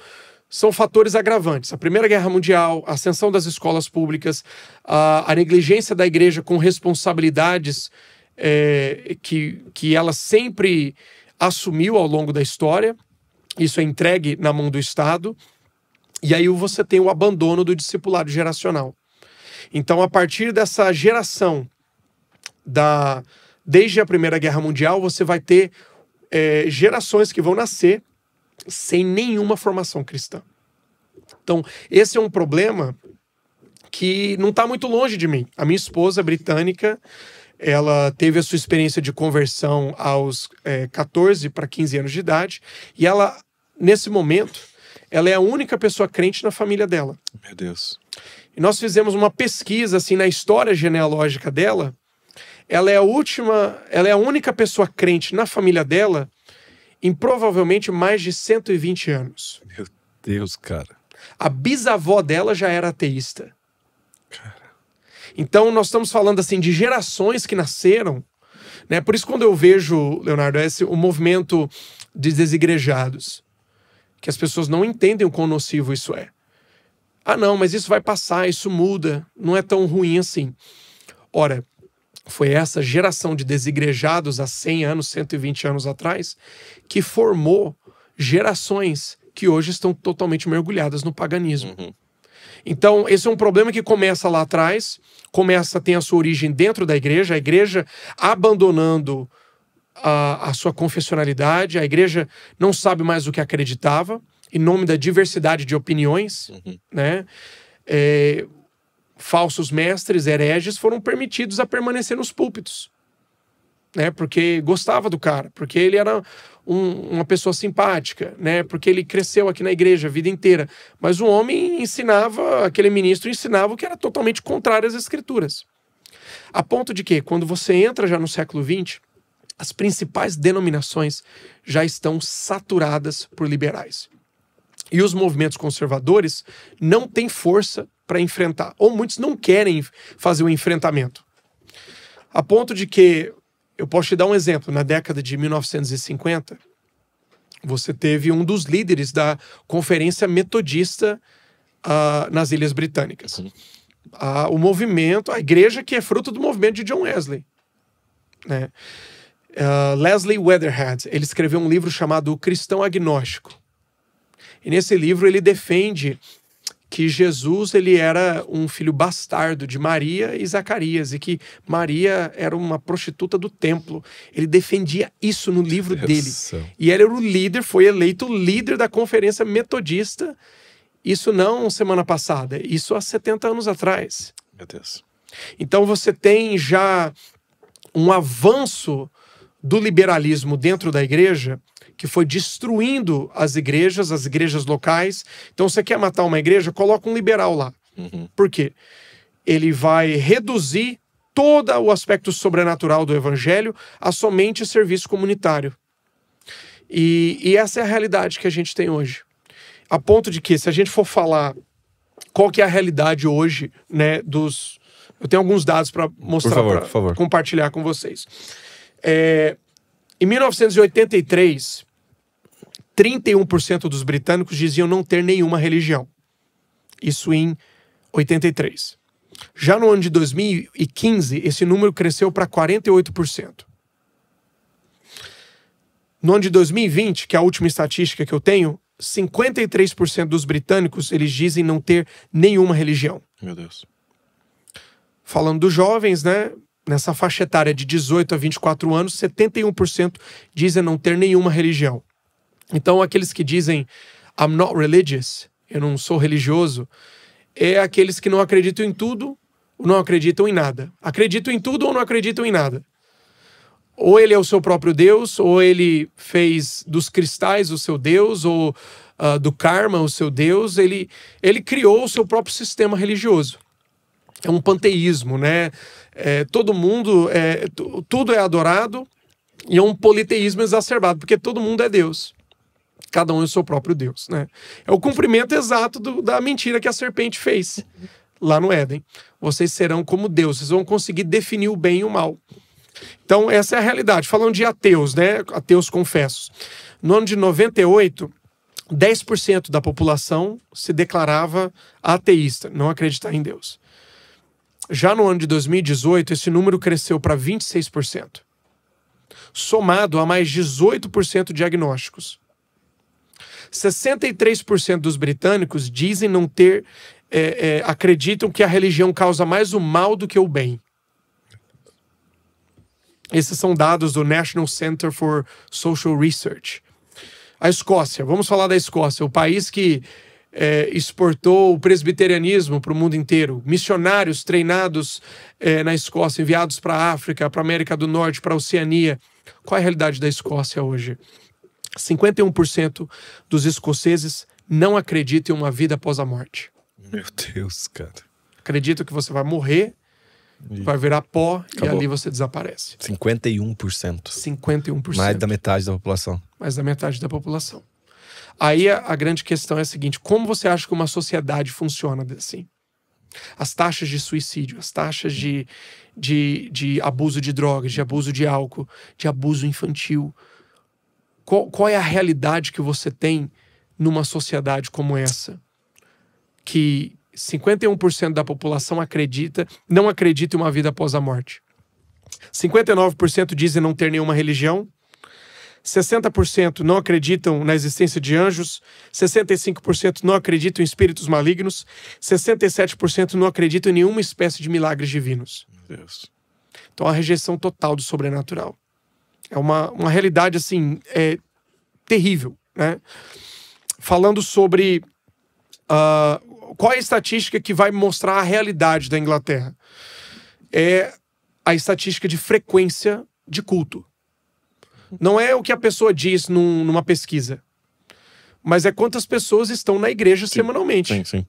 são fatores agravantes. A Primeira Guerra Mundial, a ascensão das escolas públicas, a negligência da igreja com responsabilidades que ela sempre assumiu ao longo da história. Isso é entregue na mão do Estado. E aí você tem o abandono do discipulado geracional. Então, a partir dessa geração, desde a Primeira Guerra Mundial, você vai ter gerações que vão nascer sem nenhuma formação cristã. Então, esse é um problema que não está muito longe de mim. A minha esposa britânica, ela teve a sua experiência de conversão aos 14 para 15 anos de idade, e ela, nesse momento, ela é a única pessoa crente na família dela. Meu Deus. E nós fizemos uma pesquisa assim na história genealógica dela. Ela é a única pessoa crente na família dela em provavelmente mais de 120 anos. Meu Deus, cara. A bisavó dela já era ateísta. Cara. Então nós estamos falando assim de gerações que nasceram, né? Por isso quando eu vejo, Leonardo, o movimento de desigrejados, que as pessoas não entendem o quão nocivo isso é. Ah, não, mas isso vai passar, isso muda, não é tão ruim assim. Ora, foi essa geração de desigrejados há 100 anos, 120 anos atrás, que formou gerações que hoje estão totalmente mergulhadas no paganismo. Então, esse é um problema que começa lá atrás, tem a sua origem dentro da igreja, a igreja abandonando a sua confessionalidade, a igreja não sabe mais o que acreditava, em nome da diversidade de opiniões, né? Falsos mestres, hereges, foram permitidos a permanecer nos púlpitos, né? Porque gostava do cara, porque ele era uma pessoa simpática, né? Porque ele cresceu aqui na igreja a vida inteira. Mas o homem aquele ministro ensinava o que era totalmente contrário às escrituras. A ponto de que, quando você entra já no século XX, as principais denominações já estão saturadas por liberais. E os movimentos conservadores não têm força para enfrentar, ou muitos não querem fazer o enfrentamento. A ponto de que, eu posso te dar um exemplo, na década de 1950, você teve um dos líderes da Conferência Metodista nas Ilhas Britânicas. O movimento, a igreja que é fruto do movimento de John Wesley, né? Leslie Weatherhead, ele escreveu um livro chamado O Cristão Agnóstico. E nesse livro ele defende que Jesus ele era um filho bastardo de Maria e Zacarias e que Maria era uma prostituta do templo. Ele defendia isso no livro dele. E ele era o líder, foi eleito líder da Conferência Metodista. Isso não semana passada, isso há 70 anos atrás. Meu Deus. Então você tem já um avanço do liberalismo dentro da igreja que foi destruindo as igrejas locais. Então, você quer matar uma igreja? Coloca um liberal lá. Por quê? Ele vai reduzir todo o aspecto sobrenatural do evangelho a somente serviço comunitário. E essa é a realidade que a gente tem hoje. A ponto de que, se a gente for falar qual que é a realidade hoje, né, Eu tenho alguns dados para mostrar, por favor. Compartilhar com vocês. Em 1983, 31% dos britânicos diziam não ter nenhuma religião. Isso em 83. Já no ano de 2015, esse número cresceu para 48%. No ano de 2020, que é a última estatística que eu tenho, 53% dos britânicos, eles dizem não ter nenhuma religião. Meu Deus. Falando dos jovens, né? Nessa faixa etária de 18 a 24 anos, 71% dizem não ter nenhuma religião. Então, aqueles que dizem I'm not religious, eu não sou religioso, é aqueles que não acreditam em tudo ou não acreditam em nada. Acreditam em tudo ou não acreditam em nada. Ou ele é o seu próprio Deus, ou ele fez dos cristais o seu Deus, ou do karma o seu Deus. Ele criou o seu próprio sistema religioso. É um panteísmo, né? Todo mundo, tudo é adorado, e é um politeísmo exacerbado, porque todo mundo é Deus. Cada um é o seu próprio Deus, né? É o cumprimento exato da mentira que a serpente fez lá no Éden. Vocês serão como Deus, vocês vão conseguir definir o bem e o mal. Então, essa é a realidade. Falando de ateus, né? Ateus confessos. No ano de 98, 10% da população se declarava ateísta, não acreditar em Deus. Já no ano de 2018, esse número cresceu para 26%. Somado a mais 18% de agnósticos. 63% dos britânicos dizem não ter... acreditam que a religião causa mais o mal do que o bem. Esses são dados do National Center for Social Research. A Escócia, vamos falar da Escócia, o país que exportou o presbiterianismo para o mundo inteiro. Missionários treinados na Escócia, enviados para a África, para a América do Norte, para a Oceania. Qual é a realidade da Escócia hoje? 51% dos escoceses não acreditam em uma vida após a morte. Meu Deus, cara. Acreditam que você vai morrer, vai virar pó. Acabou. E ali você desaparece. 51%. 51%. Mais da metade da população. Mais da metade da população. Aí a grande questão é a seguinte: como você acha que uma sociedade funciona assim? As taxas de suicídio, as taxas de abuso de drogas, de abuso de álcool, de abuso infantil. Qual é a realidade que você tem numa sociedade como essa? Que 51% da população não acredita em uma vida após a morte. 59% dizem não ter nenhuma religião. 60% não acreditam na existência de anjos. 65% não acreditam em espíritos malignos. 67% não acreditam em nenhuma espécie de milagres divinos. Meu Deus. Então, a rejeição total do sobrenatural. É uma realidade, assim, terrível, né? Falando sobre... qual é a estatística que vai mostrar a realidade da Inglaterra? É a estatística de frequência de culto. Não é o que a pessoa diz numa pesquisa, mas é quantas pessoas estão na igreja semanalmente. Sim.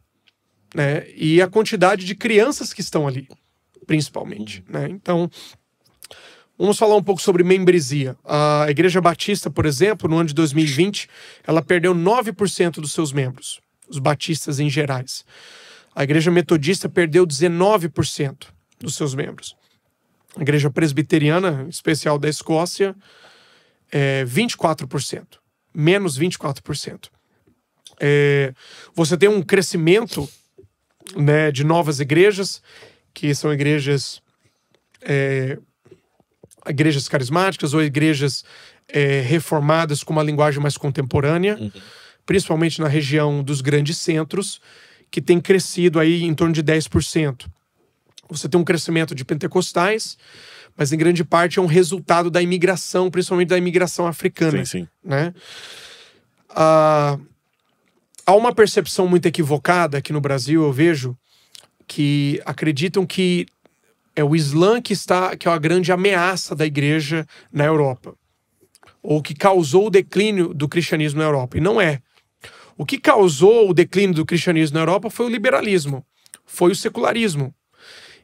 Né? E a quantidade de crianças que estão ali, principalmente. Né? Então, vamos falar um pouco sobre membresia. A Igreja Batista, por exemplo, no ano de 2020, ela perdeu 9% dos seus membros. Os batistas em gerais. A Igreja Metodista perdeu 19% dos seus membros. A Igreja Presbiteriana, em especial da Escócia, 24%. Menos 24%. Você tem um crescimento, né, de novas igrejas, que são igrejas carismáticas ou igrejas reformadas com uma linguagem mais contemporânea. Principalmente na região dos grandes centros, que tem crescido aí em torno de 10%. Você tem um crescimento de pentecostais, mas em grande parte é um resultado da imigração, principalmente da imigração africana. Sim. Né? Há uma percepção muito equivocada aqui no Brasil, eu vejo, que acreditam que é o Islã que é a grande ameaça da igreja na Europa, ou que causou o declínio do cristianismo na Europa. E não é. O que causou o declínio do cristianismo na Europa foi o liberalismo, foi o secularismo.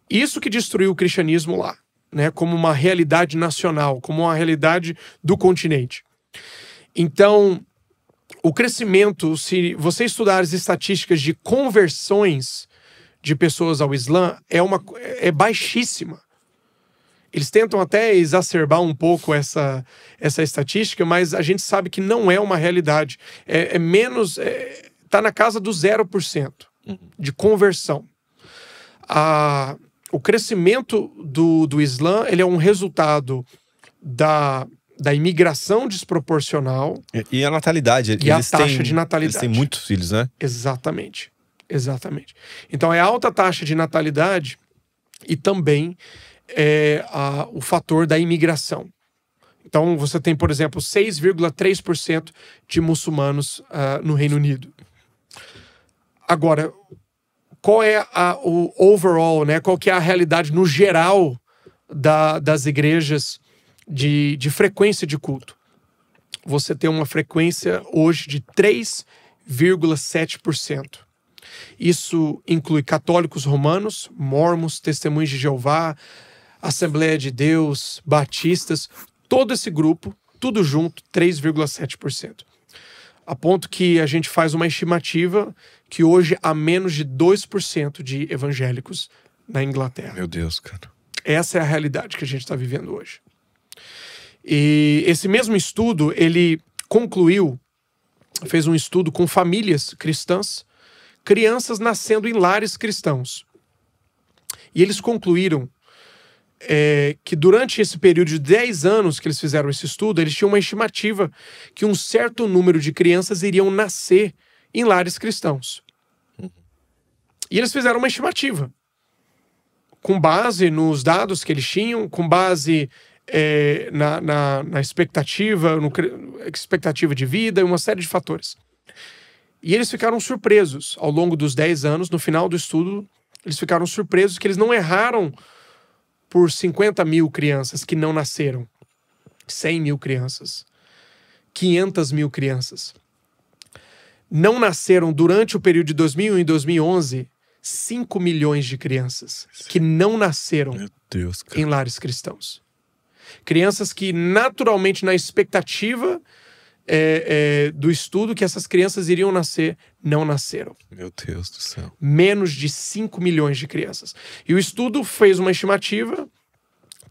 Isso que destruiu o cristianismo lá, né, como uma realidade nacional, como uma realidade do continente. Então, o crescimento, se você estudar as estatísticas de conversões de pessoas ao Islã é baixíssima. Eles tentam até exacerbar um pouco essa estatística, mas a gente sabe que não é uma realidade. É menos... Está na casa do 0% de conversão. O crescimento do Islã, ele é um resultado da imigração desproporcional. E a natalidade. E a taxa de natalidade. Eles têm muitos filhos, né? Exatamente. Exatamente. Então é alta taxa de natalidade e também o fator da imigração. Então você tem, por exemplo, 6,3% de muçulmanos no Reino Unido. Agora, qual é o overall, né? Qual que é a realidade no geral das igrejas de frequência de culto? Você tem uma frequência hoje de 3,7%. Isso inclui católicos romanos, mormons, testemunhos de Jeová, Assembleia de Deus, batistas, todo esse grupo, tudo junto, 3,7%. A ponto que a gente faz uma estimativa que hoje há menos de 2% de evangélicos na Inglaterra. Meu Deus, cara. Essa é a realidade que a gente está vivendo hoje. E esse mesmo estudo, ele fez um estudo com famílias cristãs, crianças nascendo em lares cristãos. E eles concluíram que durante esse período de 10 anos que eles fizeram esse estudo, eles tinham uma estimativa que um certo número de crianças iriam nascer em lares cristãos. E eles fizeram uma estimativa, com base nos dados que eles tinham, com base na expectativa, expectativa de vida e uma série de fatores. E eles ficaram surpresos ao longo dos 10 anos, no final do estudo, eles ficaram surpresos que eles não erraram por 50 mil crianças que não nasceram, 100 mil crianças, 500 mil crianças. Não nasceram durante o período de 2001 e 2011 5 milhões de crianças que não nasceram em lares cristãos. Crianças que naturalmente na expectativa do estudo que essas crianças iriam nascer, não nasceram. Meu Deus do céu. Menos de 5 milhões de crianças. E o estudo fez uma estimativa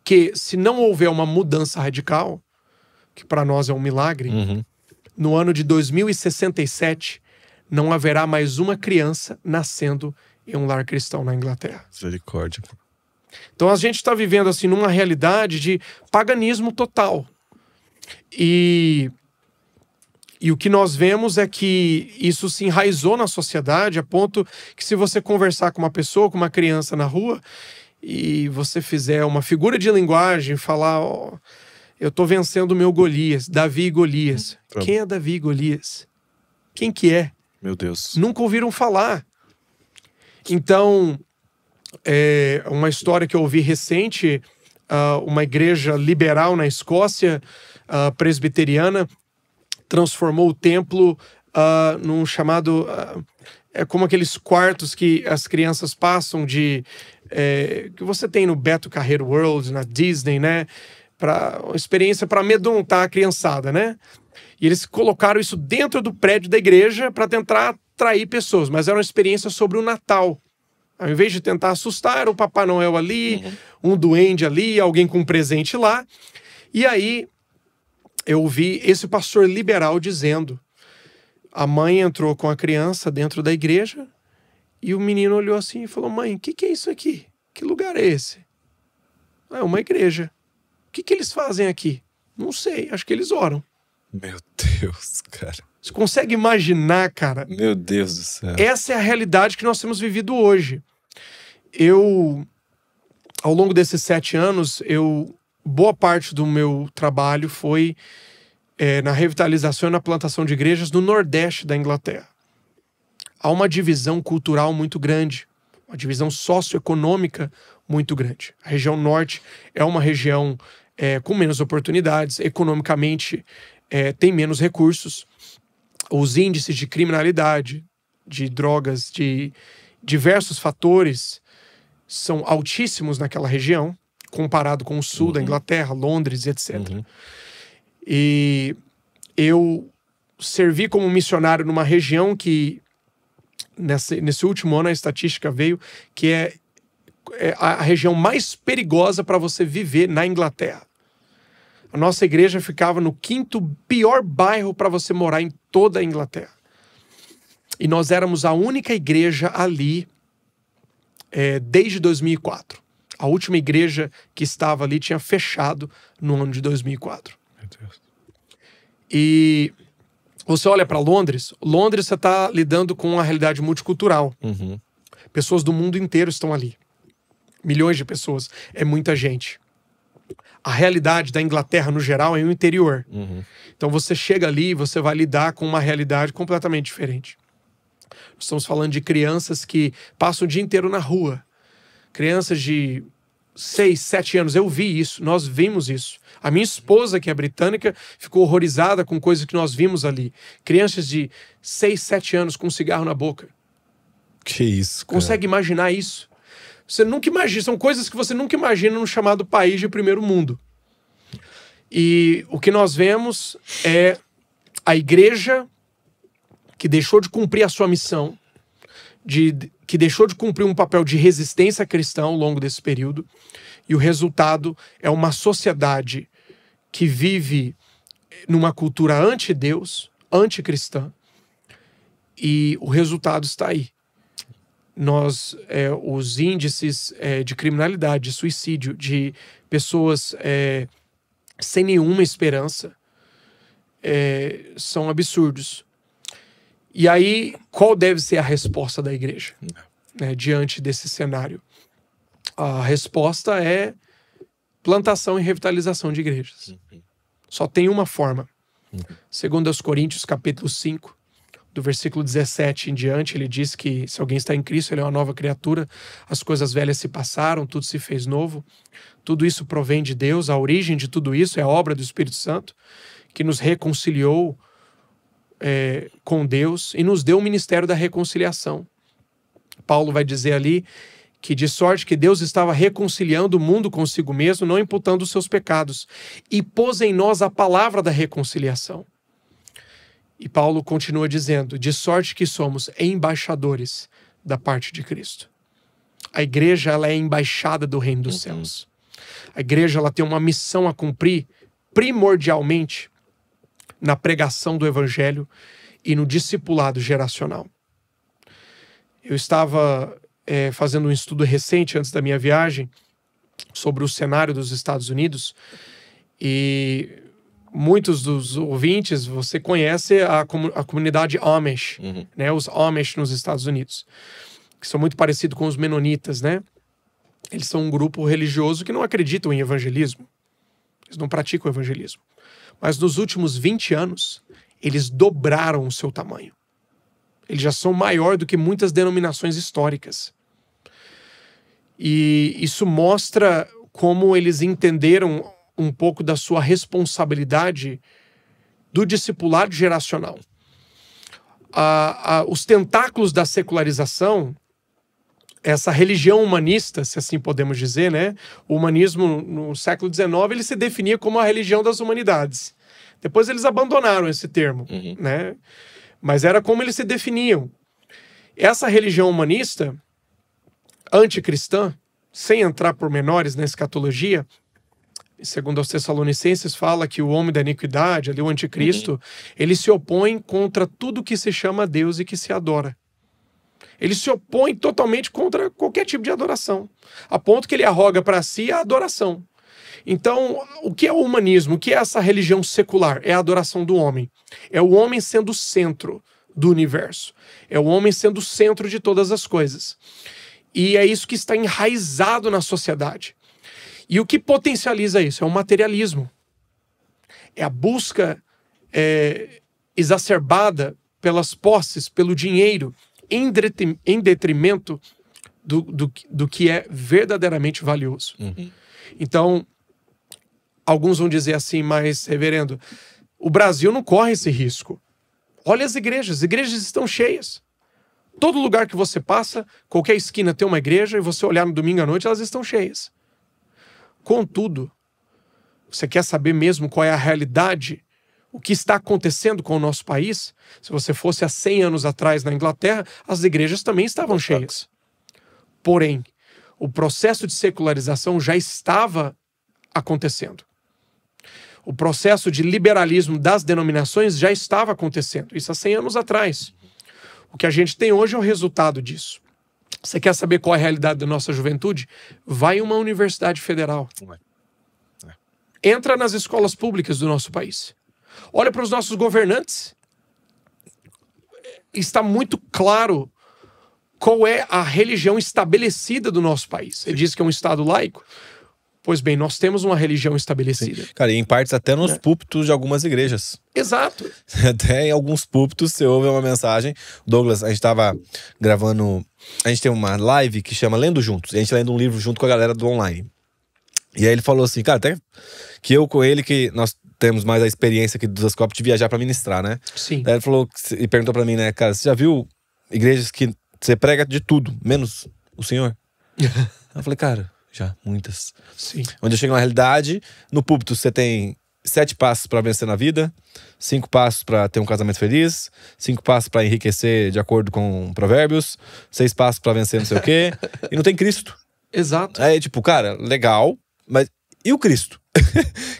que, se não houver uma mudança radical, que para nós é um milagre, no ano de 2067, não haverá mais uma criança nascendo em um lar cristão na Inglaterra. Misericórdia. Então a gente está vivendo assim numa realidade de paganismo total. E o que nós vemos é que isso se enraizou na sociedade a ponto que, se você conversar com uma pessoa, com uma criança na rua, e você fizer uma figura de linguagem, falar, eu tô vencendo o meu Golias, Davi e Golias. Quem é Davi e Golias? Quem que é? Meu Deus. Nunca ouviram falar. Então, uma história que eu ouvi recente, uma igreja liberal na Escócia, presbiteriana, transformou o templo num chamado... é como aqueles quartos que as crianças passam que você tem no Beto Carreiro World, na Disney, né? Uma experiência para amedrontar a criançada, né? E eles colocaram isso dentro do prédio da igreja para tentar atrair pessoas, mas era uma experiência sobre o Natal. Ao invés de tentar assustar, era o Papai Noel ali, um duende ali, alguém com um presente lá. E aí eu ouvi esse pastor liberal dizendo: a mãe entrou com a criança dentro da igreja e o menino olhou assim e falou: mãe, o que é isso aqui? Que lugar é esse? É uma igreja. O que eles fazem aqui? Não sei, acho que eles oram. Meu Deus, cara. Você consegue imaginar, cara? Meu Deus do céu. Essa é a realidade que nós temos vivido hoje. Ao longo desses 7 anos, boa parte do meu trabalho foi na revitalização e na plantação de igrejas no Nordeste da Inglaterra. Há uma divisão cultural muito grande, uma divisão socioeconômica muito grande. A região Norte é uma região com menos oportunidades, economicamente tem menos recursos. Os índices de criminalidade, de drogas, de diversos fatores são altíssimos naquela região, comparado com o sul da Inglaterra, Londres, etc. E eu servi como missionário numa região que nesse último ano a estatística veio que é a região mais perigosa para você viver na Inglaterra. A nossa igreja ficava no 5º pior bairro para você morar em toda a Inglaterra. E nós éramos a única igreja ali desde 2004. A última igreja que estava ali tinha fechado no ano de 2004. Meu Deus. E você olha para Londres, você está lidando com uma realidade multicultural. Uhum. Pessoas do mundo inteiro estão ali. Milhões de pessoas. É muita gente. A realidade da Inglaterra, no geral, é o interior. Uhum. Então você chega ali e você vai lidar com uma realidade completamente diferente. Nós estamos falando de crianças que passam o dia inteiro na rua. Crianças de 6, 7 anos. Eu vi isso, nós vimos isso. A minha esposa, que é britânica, ficou horrorizada com coisas que nós vimos ali. Crianças de 6, 7 anos com um cigarro na boca. Que isso, cara. Consegue imaginar isso? Você nunca imagina, são coisas que você nunca imagina no chamado país de primeiro mundo. E o que nós vemos é a igreja que deixou de cumprir a sua missão, que deixou de cumprir um papel de resistência cristã ao longo desse período, e o resultado é uma sociedade que vive numa cultura anti-Deus, anticristã, e o resultado está aí. Os índices de criminalidade, de suicídio, de pessoas sem nenhuma esperança, são absurdos. E aí, qual deve ser a resposta da igreja, né, diante desse cenário? A resposta é plantação e revitalização de igrejas. Só tem uma forma. Segundo aos Coríntios, capítulo 5, do versículo 17 em diante, ele diz que se alguém está em Cristo, ele é uma nova criatura, as coisas velhas se passaram, tudo se fez novo. Tudo isso provém de Deus, a origem de tudo isso é a obra do Espírito Santo, que nos reconciliou com Deus e nos deu o ministério da reconciliação. Paulo vai dizer ali que de sorte que Deus estava reconciliando o mundo consigo mesmo, não imputando os seus pecados, e pôs em nós a palavra da reconciliação. E Paulo continua dizendo, de sorte que somos embaixadores da parte de Cristo. A igreja, ela é embaixada do reino dos céus. A igreja, ela tem uma missão a cumprir primordialmente na pregação do evangelho e no discipulado geracional. Eu estava fazendo um estudo recente antes da minha viagem sobre o cenário dos Estados Unidos e muitos dos ouvintes, você conhece a comunidade Amish, né? Os Amish nos Estados Unidos, que são muito parecidos com os menonitas, né? Eles são um grupo religioso que não acreditam em evangelismo. Eles não praticam evangelismo. Mas nos últimos 20 anos, eles dobraram o seu tamanho. Eles já são maior do que muitas denominações históricas. E isso mostra como eles entenderam um pouco da sua responsabilidade do discipulado geracional. Os tentáculos da secularização, essa religião humanista, se assim podemos dizer, né? O humanismo no século XIX, ele se definia como a religião das humanidades. Depois eles abandonaram esse termo, né? Mas era como eles se definiam. Essa religião humanista, anticristã, sem entrar por menores na escatologia, segundo aos Tessalonicenses, fala que o homem da iniquidade, ali o anticristo, ele se opõe contra tudo que se chama Deus e que se adora. Ele se opõe totalmente contra qualquer tipo de adoração, a ponto que ele arroga para si a adoração. Então, o que é o humanismo? O que é essa religião secular? É a adoração do homem. É o homem sendo o centro do universo. É o homem sendo o centro de todas as coisas. E é isso que está enraizado na sociedade. E o que potencializa isso? É o materialismo. É a busca exacerbada pelas posses, pelo dinheiro, em detrimento do que é verdadeiramente valioso. Então, alguns vão dizer assim, mas, reverendo, o Brasil não corre esse risco. Olha as igrejas estão cheias. Todo lugar que você passa, qualquer esquina tem uma igreja, e você olhar no domingo à noite, elas estão cheias. Contudo, você quer saber mesmo qual é a realidade o que está acontecendo com o nosso país, se você fosse há 100 anos atrás na Inglaterra, as igrejas também estavam cheias. Porém, o processo de secularização já estava acontecendo. O processo de liberalismo das denominações já estava acontecendo. Isso há 100 anos atrás. O que a gente tem hoje é o resultado disso. Você quer saber qual é a realidade da nossa juventude? Vai em uma universidade federal. Entra nas escolas públicas do nosso país. Olha para os nossos governantes. Está muito claro qual é a religião estabelecida do nosso país. Ele diz que é um Estado laico. Pois bem, nós temos uma religião estabelecida. Sim. Cara, e em partes até nos púlpitos de algumas igrejas. Exato. Até em alguns púlpitos você ouve uma mensagem. Douglas, a gente tava gravando... A gente tem uma live que chama Lendo Juntos. E a gente lendo um livro junto com a galera do online. E aí ele falou assim, cara, até que eu com ele, que nós temos mais a experiência aqui do Zascope de viajar pra ministrar, né? Sim. Daí ele falou, e perguntou pra mim, né, cara, você já viu igrejas que você prega de tudo, menos o Senhor? Eu falei, cara, já, muitas. Sim. Onde eu chego na realidade, no púlpito você tem 7 passos pra vencer na vida, 5 passos pra ter um casamento feliz, 5 passos pra enriquecer de acordo com Provérbios, 6 passos pra vencer não sei o quê, e não tem Cristo. Exato. Aí, tipo, cara, legal, mas e o Cristo?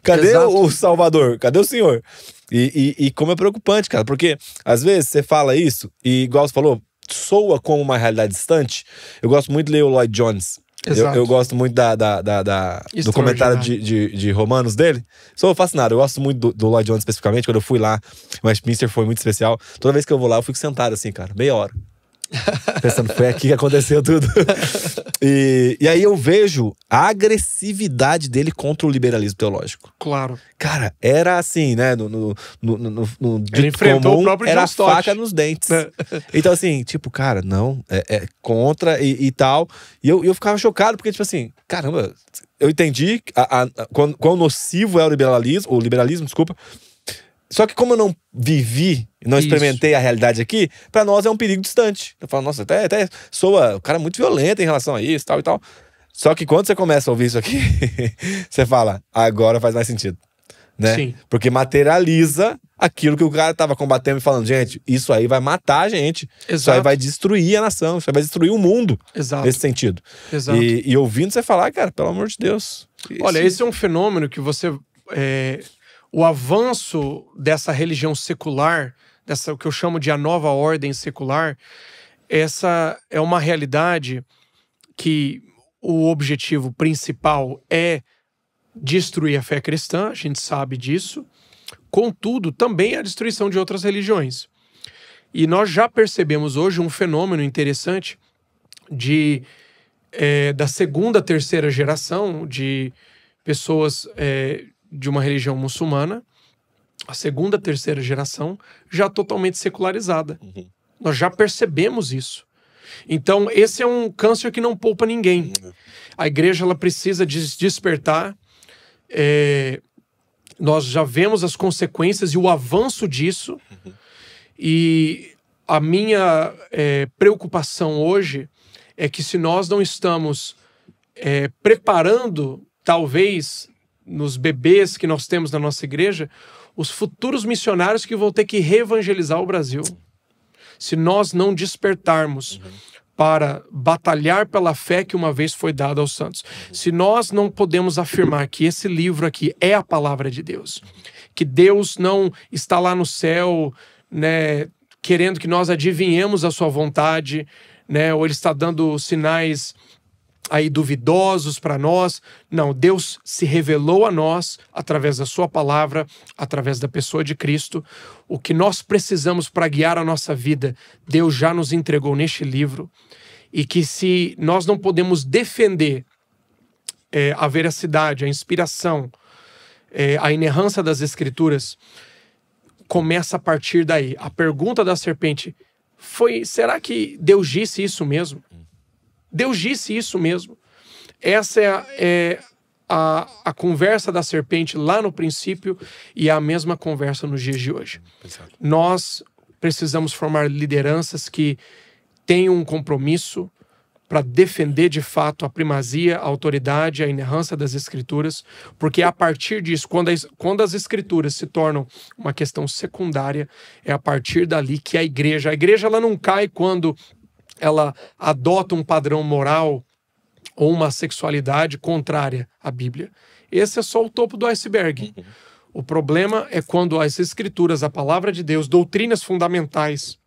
Cadê Exato. o Salvador? Cadê o Senhor? E como é preocupante, cara, porque às vezes você fala isso e, igual você falou, soa como uma realidade distante. Eu gosto muito de ler o Lloyd Jones. Eu gosto muito do comentário de Romanos dele. Sou fascinado, eu gosto muito do Lloyd Jones especificamente. Quando eu fui lá, o Westminster foi muito especial. Toda vez que eu vou lá, eu fico sentado assim, cara, meia hora. Pensando, foi aqui que aconteceu tudo. E aí eu vejo a agressividade dele contra o liberalismo teológico. Claro. Cara, era assim, né? No Ele enfrentou o próprio era John Stott. faca nos dentes. Então assim, tipo, cara, não, é contra e tal. E eu ficava chocado, porque tipo assim, caramba, eu entendi quão nocivo é o liberalismo, desculpa. Só que como eu não vivi, não experimentei a realidade aqui, pra nós é um perigo distante. Eu falo, nossa, até soa, o cara é muito violento em relação a isso, tal e tal. Só que quando você começa a ouvir isso aqui, você fala, agora faz mais sentido, né? Sim. Porque materializa aquilo que o cara tava combatendo e falando, gente, isso aí vai matar a gente. Exato. Isso aí vai destruir a nação, isso aí vai destruir o mundo. Exato. Nesse sentido. Exato. E ouvindo você falar, cara, pelo amor de Deus. Olha, esse é um fenômeno que você... O avanço dessa religião secular, o que eu chamo de a nova ordem secular, essa é uma realidade que o objetivo principal é destruir a fé cristã, a gente sabe disso. Contudo, também a destruição de outras religiões. E nós já percebemos hoje um fenômeno interessante da segunda, terceira geração de pessoas... de uma religião muçulmana, a segunda, terceira geração, já totalmente secularizada. Uhum. Nós já percebemos isso. Então, esse é um câncer que não poupa ninguém. Uhum. A igreja ela precisa despertar. Nós já vemos as consequências e o avanço disso. Uhum. E a minha preocupação hoje é que se nós não estamos preparando, talvez... nos bebês que nós temos na nossa igreja, os futuros missionários que vão ter que reevangelizar o Brasil. Se nós não despertarmos para batalhar pela fé que uma vez foi dada aos santos, se nós não podemos afirmar que esse livro aqui é a palavra de Deus, que Deus não está lá no céu, né, querendo que nós adivinhemos a sua vontade, né, ou Ele está dando sinais... aí duvidosos para nós. Não, Deus se revelou a nós através da sua palavra, através da pessoa de Cristo. O que nós precisamos para guiar a nossa vida, Deus já nos entregou neste livro. E que se nós não podemos defender a veracidade, a inspiração, a inerrância das Escrituras, começa a partir daí. A pergunta da serpente foi, será que Deus disse isso mesmo? Deus disse isso mesmo. Essa é a conversa da serpente lá no princípio e é a mesma conversa nos dias de hoje. Nós precisamos formar lideranças que tenham um compromisso para defender de fato a primazia, a autoridade, a inerrância das Escrituras, porque a partir disso, quando as Escrituras se tornam uma questão secundária, é a partir dali que a igreja ela não cai quando ela adota um padrão moral ou uma sexualidade contrária à Bíblia. Esse é só o topo do iceberg. O problema é quando as Escrituras, a palavra de Deus, doutrinas fundamentais,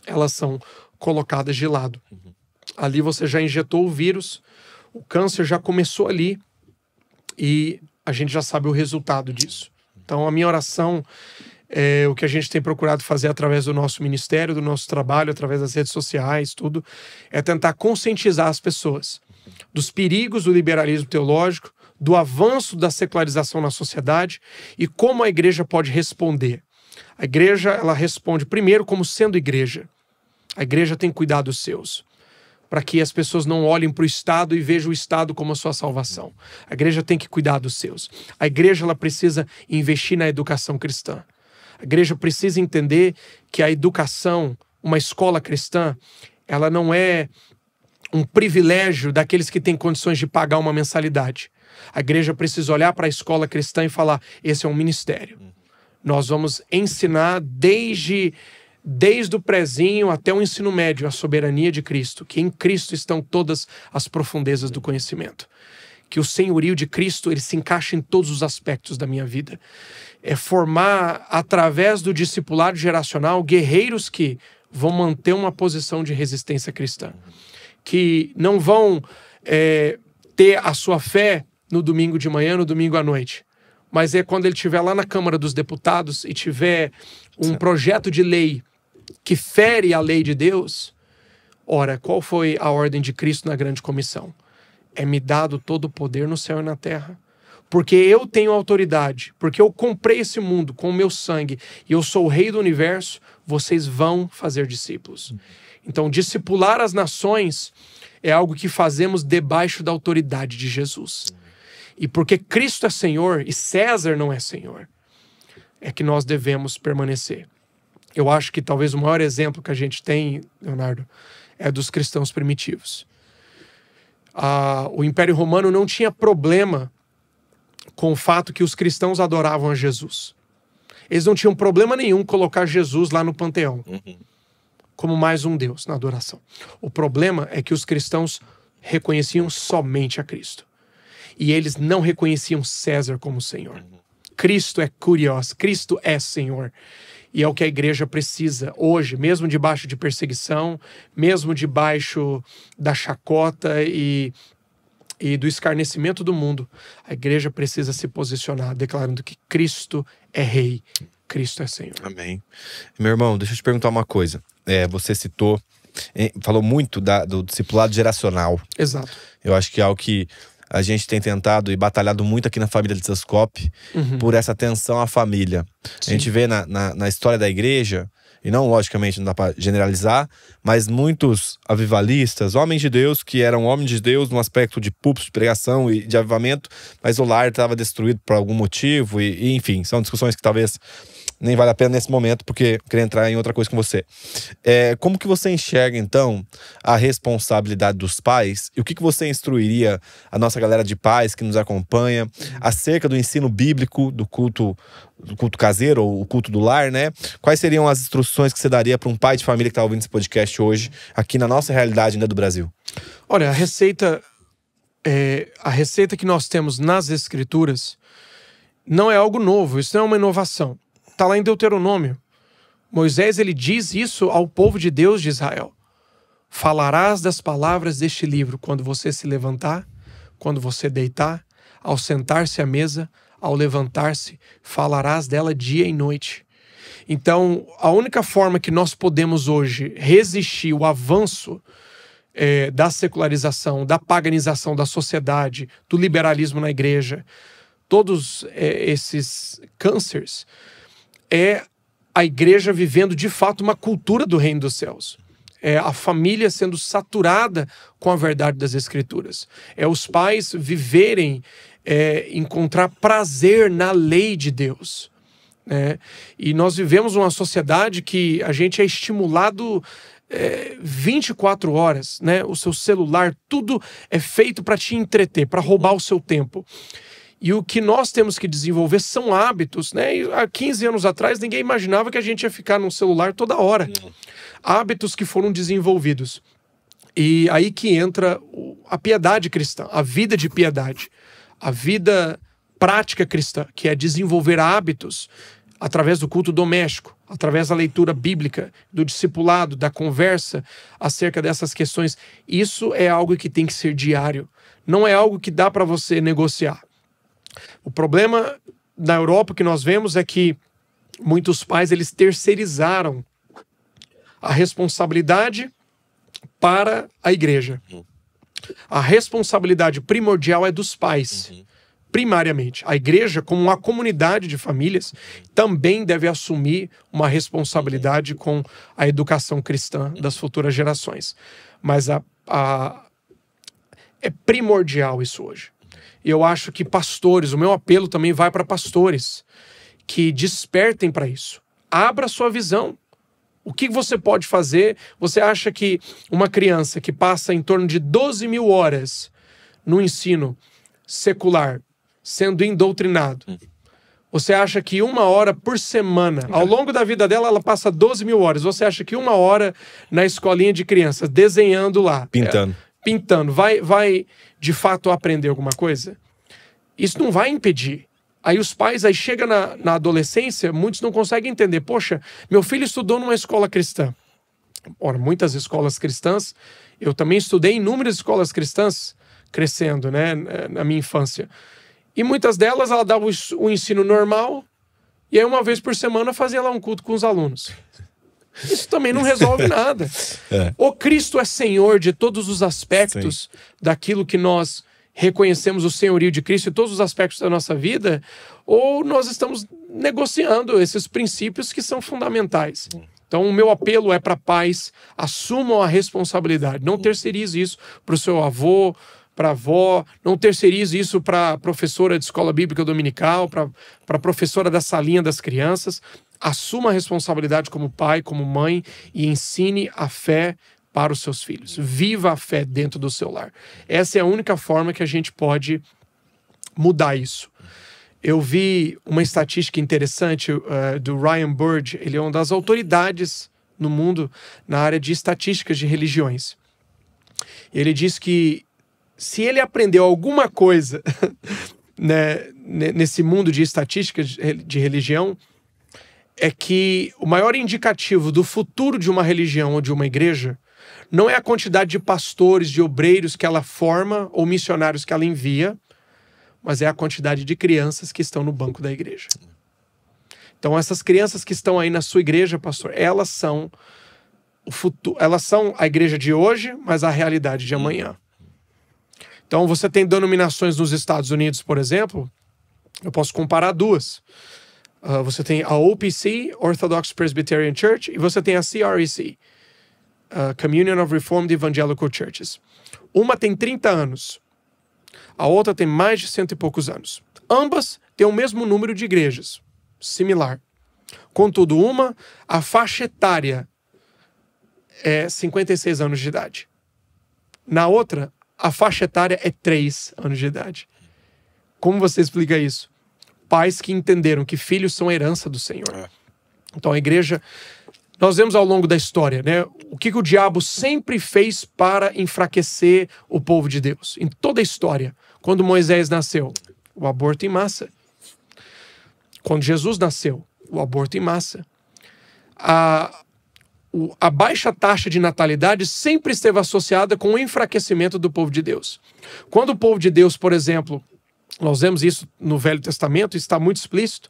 elas são colocadas de lado. Ali você já injetou o vírus, o câncer já começou ali e a gente já sabe o resultado disso. Então a minha oração, o que a gente tem procurado fazer através do nosso ministério, do nosso trabalho, através das redes sociais, tudo, é tentar conscientizar as pessoas dos perigos do liberalismo teológico, do avanço da secularização na sociedade e como a igreja pode responder. A igreja, ela responde primeiro como sendo igreja. A igreja tem cuidado dos seus, para que as pessoas não olhem para o Estado e vejam o Estado como a sua salvação. A igreja tem que cuidar dos seus. A igreja, ela precisa investir na educação cristã. A igreja precisa entender que a educação, uma escola cristã, ela não é um privilégio daqueles que têm condições de pagar uma mensalidade. A igreja precisa olhar para a escola cristã e falar, esse é um ministério. Nós vamos ensinar desde o prezinho até o ensino médio a soberania de Cristo, que em Cristo estão todas as profundezas do conhecimento. Que o senhorio de Cristo ele se encaixa em todos os aspectos da minha vida. É formar, através do discipulado geracional, guerreiros que vão manter uma posição de resistência cristã. Que não vão ter a sua fé no domingo de manhã, no domingo à noite. Mas é quando ele estiver lá na Câmara dos Deputados e tiver um projeto de lei que fere a lei de Deus, ora, qual foi a ordem de Cristo na grande comissão? É-me dado todo o poder no céu e na terra. Porque eu tenho autoridade, porque eu comprei esse mundo com o meu sangue e eu sou o rei do universo, vocês vão fazer discípulos. Então, discipular as nações é algo que fazemos debaixo da autoridade de Jesus. E porque Cristo é Senhor e César não é Senhor, é que nós devemos permanecer. Eu acho que talvez o maior exemplo que a gente tem, Leonardo, é dos cristãos primitivos. O Império Romano não tinha problema com o fato que os cristãos adoravam a Jesus. Eles não tinham problema nenhum colocar Jesus lá no panteão, como mais um Deus na adoração. O problema é que os cristãos reconheciam somente a Cristo. E eles não reconheciam César como Senhor. Cristo é kurios, Cristo é Senhor. E é o que a igreja precisa hoje, mesmo debaixo de perseguição, mesmo debaixo da chacota e do escarnecimento do mundo. A igreja precisa se posicionar, declarando que Cristo é Rei, Cristo é Senhor. Amém. Meu irmão, deixa eu te perguntar uma coisa. Você citou, falou muito do discipulado geracional. Exato. Eu acho que é algo que a gente tem tentado e batalhado muito aqui na família de Litzascope por essa atenção à família. Sim. A gente vê na história da igreja, e não, logicamente, não dá para generalizar, mas muitos avivalistas, homens de Deus, que eram homens de Deus no aspecto de púlpito, de pregação e de avivamento, mas o lar estava destruído por algum motivo, e enfim, são discussões que talvez nem vale a pena nesse momento, porque eu queria entrar em outra coisa com você. Como que você enxerga, então, a responsabilidade dos pais? E o que você instruiria a nossa galera de pais que nos acompanha acerca do ensino bíblico, do culto caseiro, ou o culto do lar, né? Quais seriam as instruções que você daria para um pai de família que está ouvindo esse podcast hoje, aqui na nossa realidade, né, do Brasil? Olha, a receita que nós temos nas Escrituras não é algo novo, isso não é uma inovação. Está lá em Deuteronômio. Moisés, ele diz isso ao povo de Deus de Israel. Falarás das palavras deste livro quando você se levantar, quando você deitar, ao sentar-se à mesa, ao levantar-se, falarás dela dia e noite. Então, a única forma que nós podemos hoje resistir o avanço da secularização, da paganização da sociedade, do liberalismo na igreja, todos esses cânceres, é a igreja vivendo de fato uma cultura do reino dos céus. É a família sendo saturada com a verdade das Escrituras. É os pais viverem, encontrar prazer na lei de Deus. E nós vivemos uma sociedade que a gente é estimulado 24 horas, né? O seu celular, tudo é feito para te entreter, para roubar o seu tempo. E o que nós temos que desenvolver são hábitos, né? E há 15 anos atrás, ninguém imaginava que a gente ia ficar no celular toda hora. Hábitos que foram desenvolvidos. E aí que entra a piedade cristã, a vida de piedade, a vida prática cristã, que é desenvolver hábitos através do culto doméstico, através da leitura bíblica, do discipulado, da conversa acerca dessas questões. Isso é algo que tem que ser diário. Não é algo que dá para você negociar. O problema na Europa que nós vemos é que muitos pais, eles terceirizaram a responsabilidade para a igreja. A responsabilidade primordial é dos pais. Primariamente, a igreja, como uma comunidade de famílias, também deve assumir uma responsabilidade com a educação cristã das futuras gerações. Mas é primordial isso hoje. E eu acho que pastores, o meu apelo também vai para pastores, que despertem para isso. Abra sua visão. O que você pode fazer? Você acha que uma criança que passa em torno de 12 mil horas no ensino secular, sendo indoctrinado, você acha que 1 hora por semana, ao longo da vida dela, ela passa 12 mil horas, você acha que 1 hora na escolinha de crianças, desenhando lá, pintando, vai de fato aprender alguma coisa? Isso não vai impedir. Aí os pais, aí chega na adolescência, muitos não conseguem entender. Poxa, meu filho estudou numa escola cristã. Ora, muitas escolas cristãs, eu também estudei em inúmeras escolas cristãs crescendo, né, na minha infância. E muitas delas, ela dava o ensino normal, e aí 1 vez por semana fazia lá um culto com os alunos. Isso também não resolve nada. Ou Cristo é Senhor de todos os aspectos daquilo que nós reconhecemos o senhorio de Cristo em todos os aspectos da nossa vida, ou nós estamos negociando esses princípios que são fundamentais. Então, o meu apelo é para pais: assumam a responsabilidade. Não terceirize isso para o seu avô, para a avó, não terceirize isso para a professora de escola bíblica dominical, para a professora da salinha das crianças. Assuma a responsabilidade como pai, como mãe, e ensine a fé para os seus filhos. Viva a fé dentro do seu lar. Essa é a única forma que a gente pode mudar isso. Eu vi uma estatística interessante do Ryan Burge. Ele é uma das autoridades no mundo na área de estatísticas de religiões. Ele diz que se ele aprendeu alguma coisa né, nesse mundo de estatísticas de religião, é que o maior indicativo do futuro de uma religião ou de uma igreja não é a quantidade de pastores, de obreiros que ela forma ou missionários que ela envia, mas é a quantidade de crianças que estão no banco da igreja. Então, essas crianças que estão aí na sua igreja, pastor, elas são o futuro, elas são a igreja de hoje, mas a realidade de amanhã. Então, você tem denominações nos Estados Unidos, por exemplo, eu posso comparar duas. Você tem a OPC, Orthodox Presbyterian Church, e você tem a CREC, Communion of Reformed Evangelical Churches. Uma tem 30 anos, a outra tem mais de 100 e poucos anos. Ambas têm o mesmo número de igrejas, similar. Contudo, a faixa etária é 56 anos de idade. Na outra, a faixa etária é 3 anos de idade. Como você explica isso? Pais que entenderam que filhos são herança do Senhor. Então a igreja... Nós vemos ao longo da história, né, o que o diabo sempre fez para enfraquecer o povo de Deus. Em toda a história. Quando Moisés nasceu, o aborto em massa. Quando Jesus nasceu, o aborto em massa. A baixa taxa de natalidade sempre esteve associada com o enfraquecimento do povo de Deus. Quando o povo de Deus, por exemplo, nós vemos isso no Velho Testamento, está muito explícito,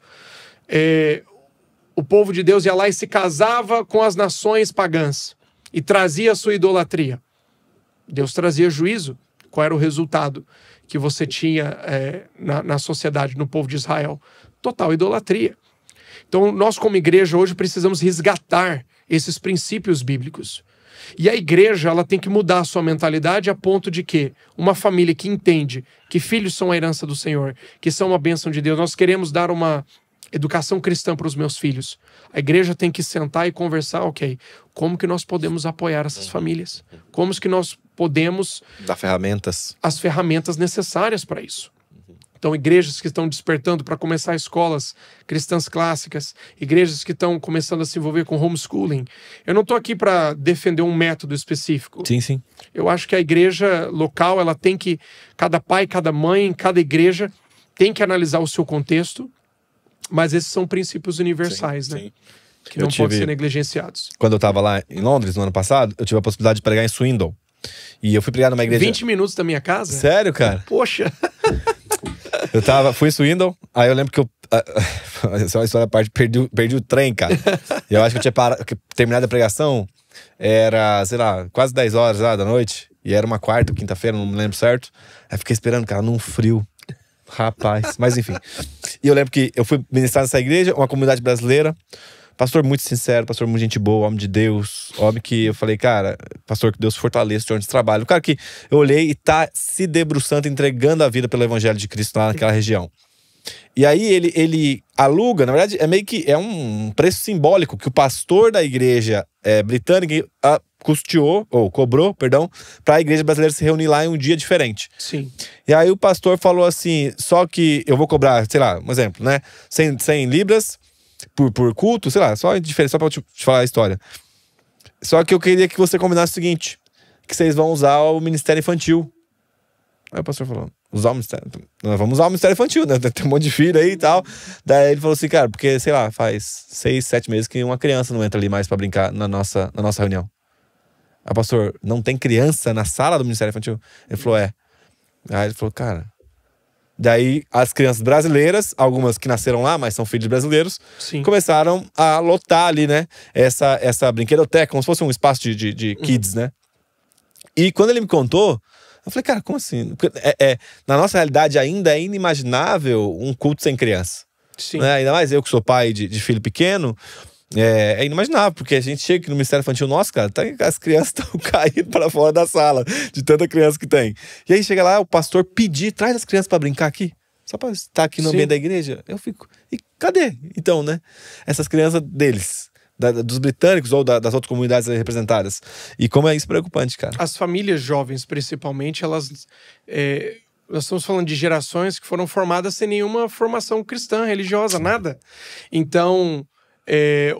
o povo de Deus ia lá e se casava com as nações pagãs e trazia a sua idolatria. Deus trazia juízo. Qual era o resultado que você tinha na sociedade, no povo de Israel? Total idolatria. Então, nós como igreja hoje precisamos resgatar esses princípios bíblicos. E a igreja, ela tem que mudar a sua mentalidade a ponto de que uma família que entende que filhos são a herança do Senhor, que são uma bênção de Deus, nós queremos dar uma educação cristã para os meus filhos. A igreja tem que sentar e conversar, ok, como que nós podemos apoiar essas famílias? Como que nós podemos dar as ferramentas necessárias para isso? Então, igrejas que estão despertando para começar escolas cristãs clássicas, igrejas que estão começando a se envolver com homeschooling. Eu não estou aqui para defender um método específico. Sim, sim. Eu acho que a igreja local, ela tem que, cada pai, cada mãe, cada igreja tem que analisar o seu contexto, mas esses são princípios universais, né? Que não podem ser negligenciados. Quando eu estava lá em Londres, no ano passado, eu tive a possibilidade de pregar em Swindon. E eu fui pregar numa igreja... 20 minutos da minha casa? Sério, cara? Poxa! Fui em Swindon, aí eu lembro que essa é uma história à parte, perdi o trem, cara. E eu acho que eu tinha terminado a pregação, era, sei lá, quase 10 horas da noite. E era uma quarta ou quinta-feira, não me lembro certo. Aí fiquei esperando, cara, num frio. Rapaz, mas enfim. E eu lembro que eu fui ministrar nessa igreja, uma comunidade brasileira. Pastor muito sincero, pastor muito gente boa, homem de Deus. Homem que eu falei, cara, pastor, que Deus fortaleça de onde trabalha. O cara que eu olhei e tá se debruçando, entregando a vida pelo evangelho de Cristo lá naquela região. E aí ele aluga, na verdade, é meio que um preço simbólico que o pastor da igreja britânica cobrou, para a igreja brasileira se reunir lá em um dia diferente. Sim. E aí o pastor falou assim, só que eu vou cobrar, sei lá, um exemplo, né? 100 libras por culto, sei lá, só pra te falar a história. Só que eu queria que você combinasse o seguinte, que vocês vão usar o ministério infantil. Aí o pastor falou, usar o ministério? Nós vamos usar o ministério infantil, né? Tem um monte de filho aí e tal. Daí ele falou assim, cara, porque, sei lá, faz 6, 7 meses que uma criança não entra ali mais pra brincar na nossa reunião. Aí, pastor, não tem criança na sala do ministério infantil? Ele falou, é. Aí ele falou, cara... Daí as crianças brasileiras, algumas que nasceram lá, mas são filhos brasileiros, Sim. começaram a lotar ali, né? Essa brinquedoteca, como se fosse um espaço de kids, né? E quando ele me contou, eu falei, cara, como assim? Na nossa realidade ainda é inimaginável um culto sem criança. Sim. Né? Ainda mais eu que sou pai de filho pequeno. É inimaginável, porque a gente chega aqui no Ministério Infantil, nossa, cara, as crianças estão caindo para fora da sala, de tanta criança que tem. E aí chega lá, o pastor pedir, traz as crianças para brincar aqui, só para estar aqui no ambiente da igreja. Eu fico, e cadê? Então, né? Essas crianças deles, dos britânicos ou das outras comunidades representadas. E como é isso preocupante, cara. As famílias jovens, principalmente, elas... nós estamos falando de gerações que foram formadas sem nenhuma formação cristã, religiosa, nada. Então...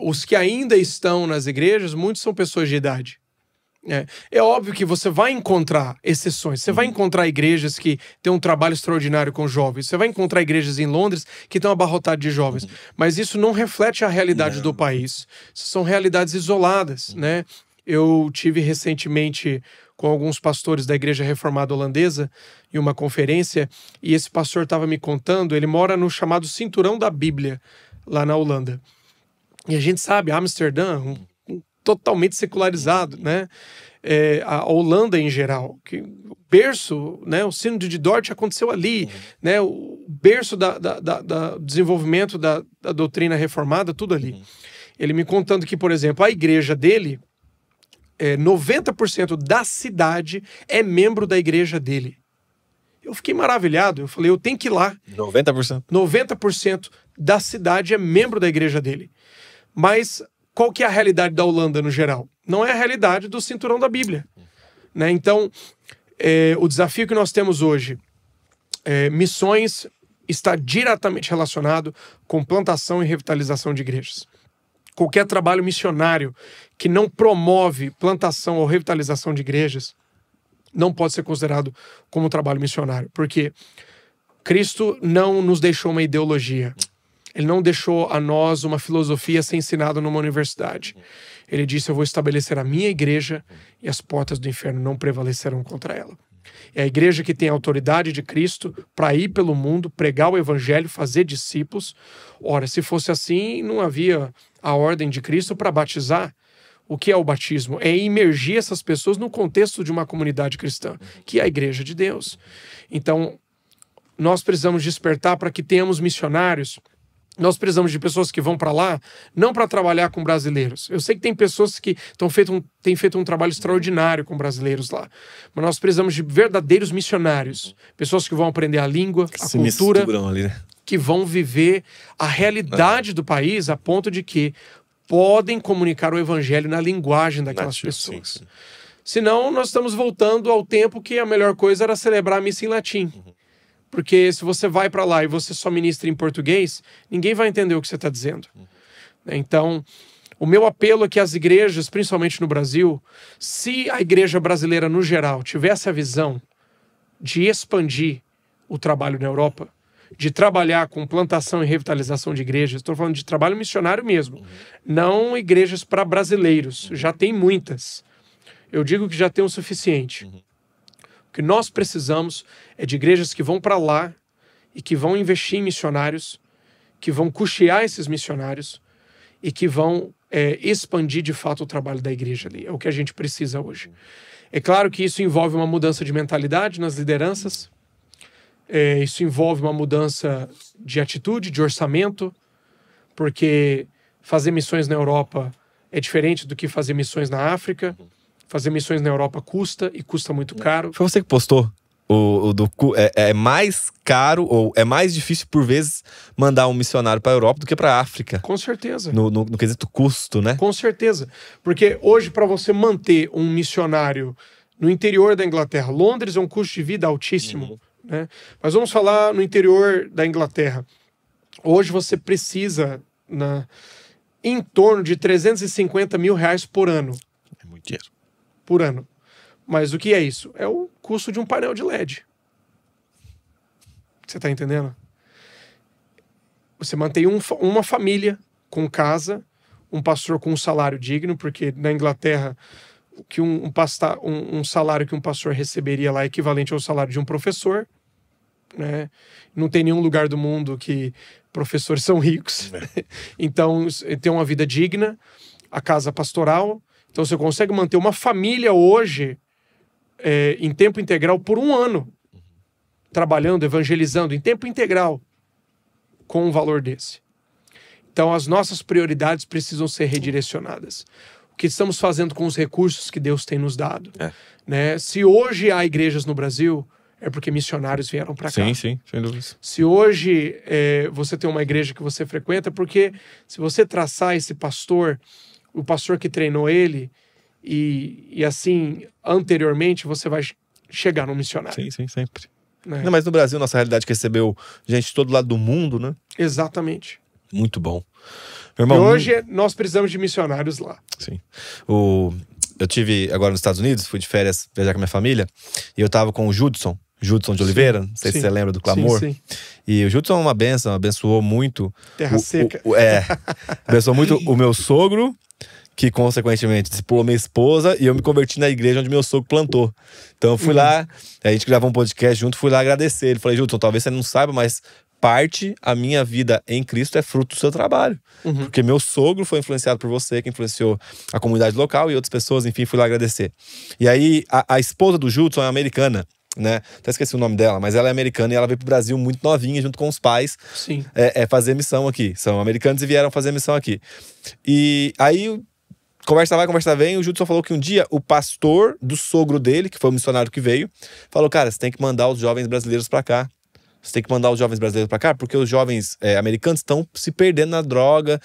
os que ainda estão nas igrejas, muitos são pessoas de idade. É óbvio que você vai encontrar exceções. Você vai encontrar igrejas que têm um trabalho extraordinário com jovens. Você vai encontrar igrejas em Londres que estão abarrotadas de jovens. Mas isso não reflete a realidade do país. São realidades isoladas, né? Eu tive recentemente com alguns pastores da Igreja Reformada Holandesa em uma conferência, e esse pastor estava me contando, ele mora no chamado Cinturão da Bíblia, lá na Holanda. E a gente sabe, Amsterdã, totalmente secularizado, né? A Holanda em geral, que o berço, né? O Sínodo de Dort aconteceu ali, né? O berço do desenvolvimento da doutrina reformada, tudo ali. Ele me contando que, por exemplo, a igreja dele, 90% da cidade é membro da igreja dele. Eu fiquei maravilhado, eu falei, eu tenho que ir lá. 90%? 90% da cidade é membro da igreja dele. Mas qual que é a realidade da Holanda no geral? Não é a realidade do cinturão da Bíblia, né? Então, o desafio que nós temos hoje, missões, está diretamente relacionado com plantação e revitalização de igrejas. Qualquer trabalho missionário que não promove plantação ou revitalização de igrejas não pode ser considerado como um trabalho missionário, porque Cristo não nos deixou uma ideologia. Ele não deixou a nós uma filosofia a ser ensinada numa universidade. Ele disse, eu vou estabelecer a minha igreja e as portas do inferno não prevalecerão contra ela. É a igreja que tem a autoridade de Cristo para ir pelo mundo, pregar o evangelho, fazer discípulos. Ora, se fosse assim, não havia a ordem de Cristo para batizar. O que é o batismo? É imergir essas pessoas no contexto de uma comunidade cristã, que é a igreja de Deus. Então, nós precisamos despertar para que tenhamos missionários. Nós precisamos de pessoas que vão para lá, não para trabalhar com brasileiros. Eu sei que tem pessoas que têm feito um trabalho extraordinário com brasileiros lá. Mas nós precisamos de verdadeiros missionários. Pessoas que vão aprender a língua, a cultura. Misturam ali, né? que vão viver a realidade do país a ponto de que podem comunicar o evangelho na linguagem daquelas pessoas. Sim. Senão, nós estamos voltando ao tempo que a melhor coisa era celebrar a missa em latim. Porque se você vai para lá e você só ministra em português, ninguém vai entender o que você está dizendo. Então, o meu apelo é que as igrejas, principalmente no Brasil, se a igreja brasileira no geral tivesse a visão de expandir o trabalho na Europa, de trabalhar com plantação e revitalização de igrejas, estou falando de trabalho missionário mesmo, não igrejas para brasileiros, já tem muitas. Eu digo que já tem o suficiente. O que nós precisamos é de igrejas que vão para lá e que vão investir em missionários, que vão custear esses missionários e que vão expandir de fato o trabalho da igreja ali. É o que a gente precisa hoje. É claro que isso envolve uma mudança de mentalidade nas lideranças, isso envolve uma mudança de atitude, de orçamento, porque fazer missões na Europa é diferente do que fazer missões na África. Fazer missões na Europa custa, e custa muito caro. Foi você que postou? É mais caro, ou é mais difícil por vezes mandar um missionário para a Europa do que para a África. Com certeza. No quesito custo, né? Com certeza. Porque hoje, para você manter um missionário no interior da Inglaterra, Londres é um custo de vida altíssimo, né? Mas vamos falar no interior da Inglaterra. Hoje você precisa em torno de 350 mil reais por ano. É muito dinheiro. Por ano. Mas o que é isso? É o custo de um painel de LED. Você está entendendo? Você mantém uma família com casa, um pastor com um salário digno, porque na Inglaterra que um salário que um pastor receberia lá é equivalente ao salário de um professor, né? Não tem nenhum lugar do mundo que professores são ricos. Então, tem uma vida digna, a casa pastoral. Então, você consegue manter uma família hoje em tempo integral por um ano, trabalhando, evangelizando em tempo integral, com um valor desse. Então, as nossas prioridades precisam ser redirecionadas. O que estamos fazendo com os recursos que Deus tem nos dado? Né? Se hoje há igrejas no Brasil, é porque missionários vieram para cá. Sim, sem dúvida. Se hoje você tem uma igreja que você frequenta, porque se você traçar esse pastor, o pastor que treinou ele, e assim, anteriormente, você vai chegar num missionário. Sim, sempre. Né? Não, mas no Brasil, nossa realidade que recebeu gente de todo lado do mundo, né? Exatamente. Muito bom. Meu irmão, e hoje nós precisamos de missionários lá. Sim. Eu tive agora nos Estados Unidos, fui de férias viajar com a minha família, e eu tava com o Judson de Oliveira, não sei se você lembra do Clamor. Sim. E o Judson é uma bênção, abençoou muito. Terra seca. Abençoou muito o meu sogro, que consequentemente discipulou minha esposa, e eu me converti na igreja onde meu sogro plantou. Então eu fui lá, a gente gravou um podcast junto, fui lá agradecer. Ele falou: Judson, talvez você não saiba, mas a minha vida em Cristo é fruto do seu trabalho. Porque meu sogro foi influenciado por você, que influenciou a comunidade local e outras pessoas, enfim, fui lá agradecer. E aí, a esposa do Judson é americana, né? Até esqueci o nome dela, mas ela é americana e ela veio pro Brasil muito novinha, junto com os pais, fazer missão aqui. São americanos e vieram fazer missão aqui. E aí, conversa vai, conversa vem, o Judson falou que um dia o pastor do sogro dele, que foi o missionário que veio, falou: cara, você tem que mandar os jovens brasileiros pra cá. Você tem que mandar os jovens brasileiros pra cá, porque os jovens americanos estão se perdendo na droga.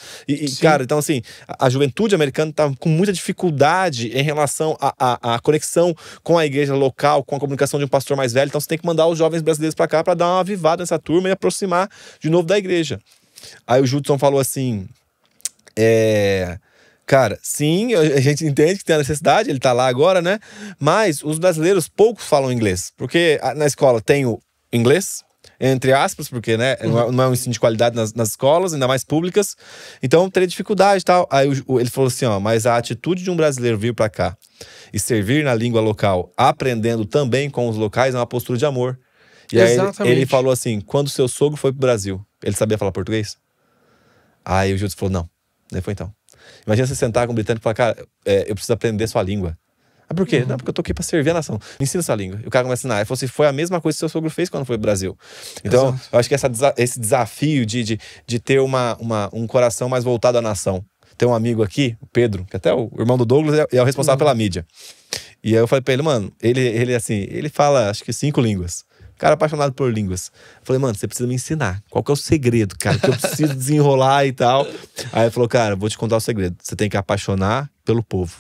Cara, então assim, a juventude americana tá com muita dificuldade em relação à conexão com a igreja local, com a comunicação de um pastor mais velho. Então você tem que mandar os jovens brasileiros pra cá pra dar uma avivada nessa turma e aproximar de novo da igreja. Aí o Judson falou assim: cara, sim, a gente entende que tem a necessidade, ele tá lá agora, né? Mas os brasileiros poucos falam inglês, porque na escola tem o inglês, entre aspas, porque né, não é um ensino de qualidade nas escolas, ainda mais públicas, então teria dificuldade e tal. Aí ele falou assim: mas a atitude de um brasileiro vir pra cá e servir na língua local, aprendendo também com os locais, é uma postura de amor. E aí ele falou assim: quando seu sogro foi pro Brasil, ele sabia falar português? Aí o Judson falou: não. Daí foi então. Imagina você sentar com um britânico e falar: cara, eu preciso aprender sua língua. Ah, por quê? Não, porque eu tô aqui pra servir a nação. Me ensina essa língua. E o cara começa a ensinar. Ele falou assim: foi a mesma coisa que seu sogro fez quando foi pro Brasil. Então, eu acho que esse desafio de ter um coração mais voltado à nação. Tem um amigo aqui, o Pedro, que até o irmão do Douglas é o responsável pela mídia. E aí eu falei pra ele: mano, ele fala acho que 5 línguas. Cara apaixonado por línguas. Falei, mano, você precisa me ensinar. Qual que é o segredo, cara? Que eu preciso desenrolar e tal. Aí ele falou, cara, vou te contar o segredo. Você tem que apaixonar pelo povo.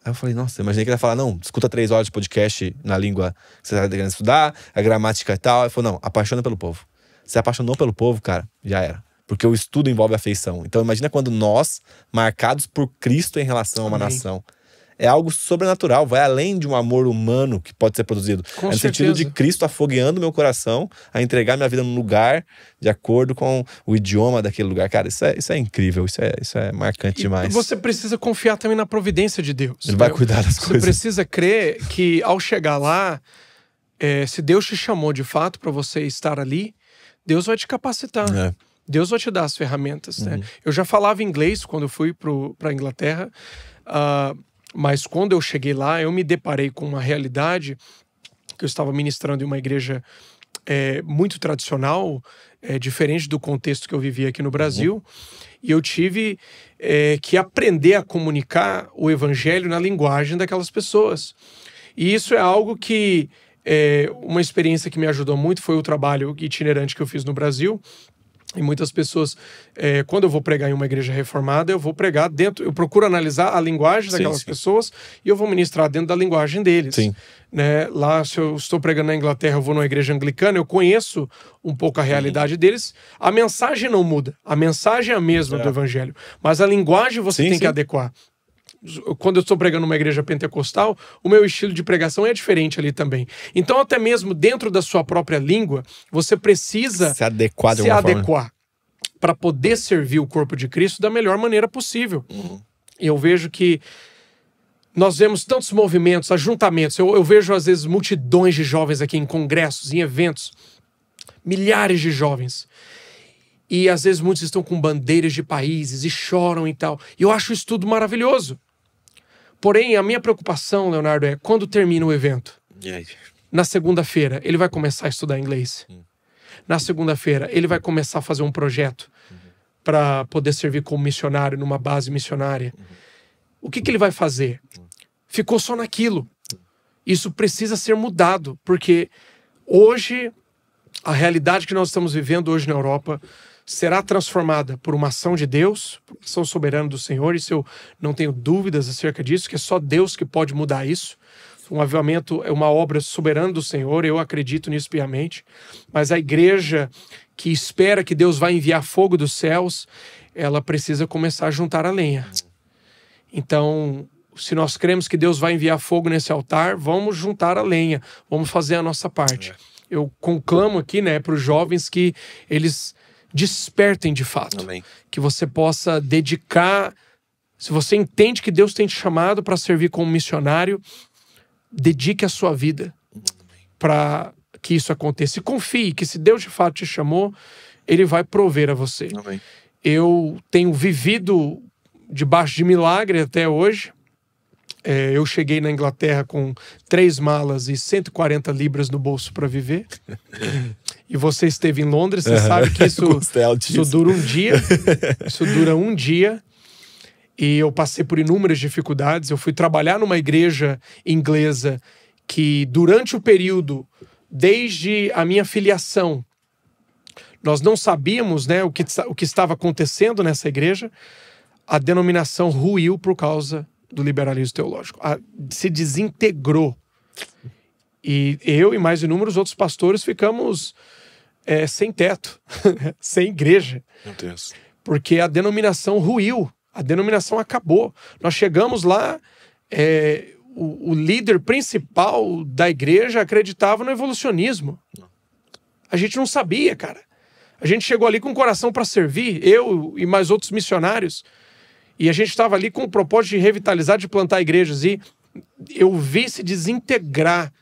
Aí eu falei, nossa, imaginei que ele ia falar, não, escuta 3 horas de podcast na língua que você tá querendo estudar, a gramática e tal. Ele falou, não, apaixona pelo povo. Você apaixonou pelo povo, cara, já era. Porque o estudo envolve afeição. Então imagina quando nós, marcados por Cristo em relação a uma nação, é algo sobrenatural, vai além de um amor humano que pode ser produzido. Com no sentido de Cristo afogueando meu coração a entregar minha vida num lugar de acordo com o idioma daquele lugar. Cara, isso é incrível, isso é marcante demais. Você precisa confiar também na providência de Deus. Ele vai cuidar das coisas. Você precisa crer que ao chegar lá, se Deus te chamou de fato para você estar ali, Deus vai te capacitar. Deus vai te dar as ferramentas. Né? Eu já falava inglês quando eu fui para a Inglaterra, mas quando eu cheguei lá, eu me deparei com uma realidade que eu estava ministrando em uma igreja muito tradicional, diferente do contexto que eu vivia aqui no Brasil, e eu tive que aprender a comunicar o evangelho na linguagem daquelas pessoas. E isso é algo que, uma experiência que me ajudou muito foi o trabalho itinerante que eu fiz no Brasil. E muitas pessoas, quando eu vou pregar em uma igreja reformada, eu vou pregar dentro, eu procuro analisar a linguagem daquelas pessoas e eu vou ministrar dentro da linguagem deles. Né? Lá, se eu estou pregando na Inglaterra, eu vou numa igreja anglicana, eu conheço um pouco a realidade deles. A mensagem não muda, a mensagem é a mesma do evangelho, mas a linguagem você tem que adequar. Quando eu estou pregando numa igreja pentecostal, o meu estilo de pregação é diferente ali também. Então, até mesmo dentro da sua própria língua, você precisa se adequar para poder servir o corpo de Cristo da melhor maneira possível. E eu vejo que nós vemos tantos movimentos, ajuntamentos. Eu vejo, às vezes, multidões de jovens aqui em congressos, em eventos. Milhares de jovens. E, às vezes, muitos estão com bandeiras de países e choram e tal. E eu acho isso tudo maravilhoso. Porém, a minha preocupação, Leonardo, é quando termina o evento. Na segunda-feira, ele vai começar a estudar inglês. Na segunda-feira, ele vai começar a fazer um projeto para poder servir como missionário numa base missionária. O que ele vai fazer? Ficou só naquilo. Isso precisa ser mudado, porque hoje, a realidade que nós estamos vivendo hoje na Europa será transformada por uma ação de Deus, por uma ação soberana do Senhor, e isso eu não tenho dúvidas acerca disso, que é só Deus que pode mudar isso. Um avivamento é uma obra soberana do Senhor, eu acredito nisso piamente, mas a igreja que espera que Deus vai enviar fogo dos céus, ela precisa começar a juntar a lenha. Então, se nós cremos que Deus vai enviar fogo nesse altar, vamos juntar a lenha, vamos fazer a nossa parte. Eu conclamo aqui, né, para os jovens que eles despertem de fato. Amém. Que você possa dedicar, se você entende que Deus tem te chamado para servir como missionário, dedique a sua vida para que isso aconteça. E confie que se Deus de fato te chamou, Ele vai prover a você. Amém. Eu tenho vivido debaixo de milagre até hoje. Eu cheguei na Inglaterra com 3 malas e 140 libras no bolso para viver. E você esteve em Londres, você sabe que isso dura um dia. Isso dura um dia. E eu passei por inúmeras dificuldades. Eu fui trabalhar numa igreja inglesa que, durante o período, desde a minha filiação, nós não sabíamos, né, o que estava acontecendo nessa igreja. A denominação ruiu por causa do liberalismo teológico. Se desintegrou. E eu e mais inúmeros outros pastores ficamos sem teto, sem igreja. Meu Deus. Porque a denominação ruiu, a denominação acabou. Nós chegamos lá, o líder principal da igreja acreditava no evolucionismo. A gente não sabia, cara. A gente chegou ali com o coração para servir, eu e mais outros missionários. E a gente estava ali com o propósito de revitalizar, de plantar igrejas. E eu vi se desintegrar.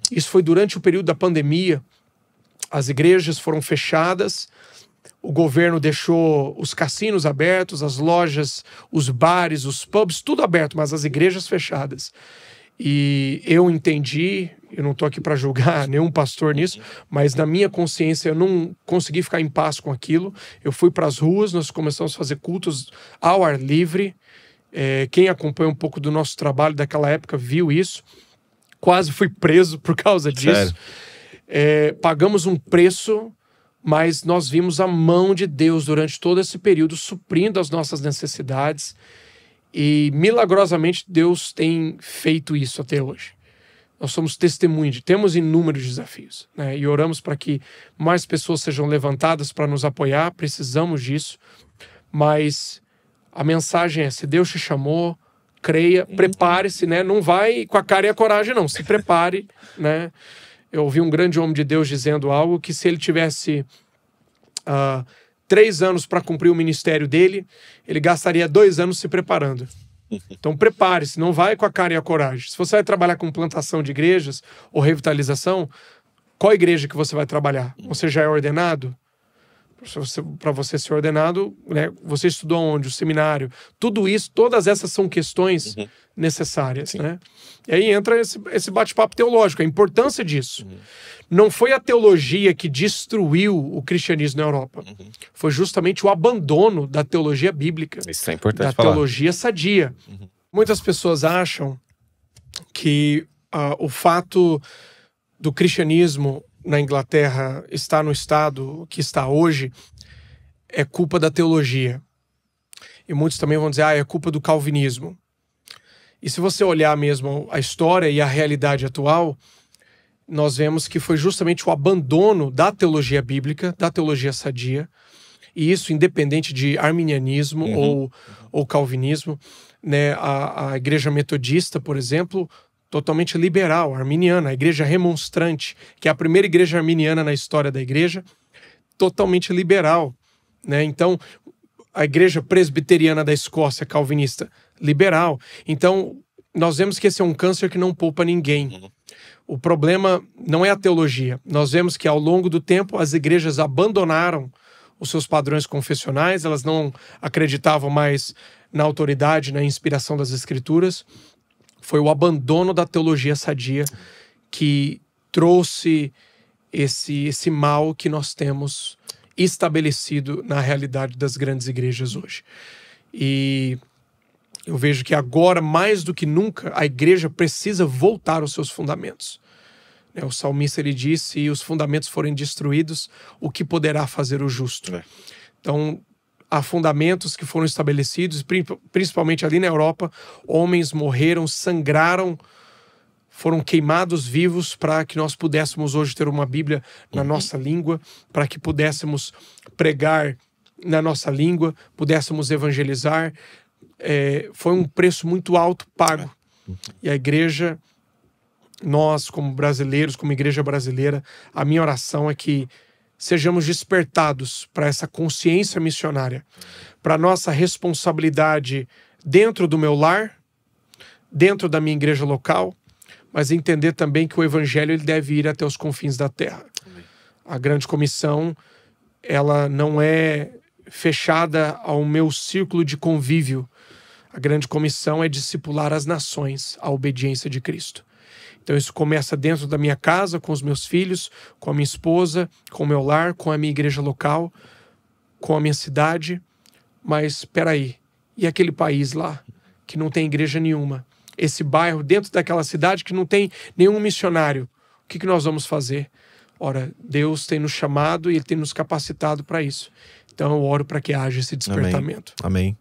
Isso foi durante o período da pandemia. As igrejas foram fechadas. O governo deixou os cassinos abertos, as lojas, os bares, os pubs, tudo aberto, mas as igrejas fechadas. E eu entendi, eu não estou aqui para julgar nenhum pastor nisso, mas na minha consciência eu não consegui ficar em paz com aquilo. Eu fui para as ruas, nós começamos a fazer cultos ao ar livre. Quem acompanha um pouco do nosso trabalho daquela época viu isso. quase fui preso por causa disso. Pagamos um preço, mas nós vimos a mão de Deus durante todo esse período suprindo as nossas necessidades e milagrosamente Deus tem feito isso até hoje. Nós somos testemunhas, temos inúmeros desafios, né? E oramos para que mais pessoas sejam levantadas para nos apoiar, precisamos disso, mas a mensagem é, se Deus te chamou, creia, prepare-se, né? Não vai com a cara e a coragem, não, se prepare, né? Eu ouvi um grande homem de Deus dizendo algo que se ele tivesse 3 anos para cumprir o ministério dele, ele gastaria 2 anos se preparando. Então prepare-se, não vai com a cara e a coragem. Se você vai trabalhar com plantação de igrejas ou revitalização, qual igreja que você vai trabalhar? Você já é ordenado? Para você ser ordenado, né, você estudou onde? O seminário. Tudo isso, todas essas são questões necessárias. Né? E aí entra esse bate-papo teológico, a importância disso. Não foi a teologia que destruiu o cristianismo na Europa. Foi justamente o abandono da teologia bíblica. Isso é importante da falar. Teologia sadia. Muitas pessoas acham que o fato do cristianismo na Inglaterra estar no estado que está hoje é culpa da teologia. E muitos também vão dizer, é culpa do calvinismo. E se você olhar mesmo a história e a realidade atual, nós vemos que foi justamente o abandono da teologia bíblica, da teologia sadia, e isso independente de arminianismo ou calvinismo, né? A igreja metodista, por exemplo, totalmente liberal, arminiana, a igreja remonstrante, que é a primeira igreja arminiana na história da igreja, totalmente liberal, né? Então, a igreja presbiteriana da Escócia, calvinista, liberal. Então, nós vemos que esse é um câncer que não poupa ninguém. O problema não é a teologia. Nós vemos que ao longo do tempo as igrejas abandonaram os seus padrões confessionais, elas não acreditavam mais na autoridade, na inspiração das escrituras. Foi o abandono da teologia sadia que trouxe esse mal que nós temos estabelecido na realidade das grandes igrejas hoje. E eu vejo que agora, mais do que nunca, a igreja precisa voltar aos seus fundamentos. O salmista, ele disse, se os fundamentos forem destruídos, o que poderá fazer o justo? Então, há fundamentos que foram estabelecidos, principalmente ali na Europa, homens morreram, sangraram, foram queimados vivos para que nós pudéssemos hoje ter uma Bíblia na nossa língua, para que pudéssemos pregar na nossa língua, pudéssemos evangelizar. Foi um preço muito alto pago. E a igreja, nós como brasileiros, como igreja brasileira, a minha oração é que sejamos despertados para essa consciência missionária, para a nossa responsabilidade dentro do meu lar, dentro da minha igreja local, mas entender também que o evangelho ele deve ir até os confins da terra. Amém. A grande comissão, ela não é fechada ao meu círculo de convívio. A grande comissão é discipular as nações à obediência de Cristo. Então isso começa dentro da minha casa, com os meus filhos, com a minha esposa, com o meu lar, com a minha igreja local, com a minha cidade. Mas espera aí, e aquele país lá que não tem igreja nenhuma? Esse bairro dentro daquela cidade que não tem nenhum missionário? O que nós vamos fazer? Ora, Deus tem nos chamado e Ele tem nos capacitado para isso. Então eu oro para que haja esse despertamento. Amém.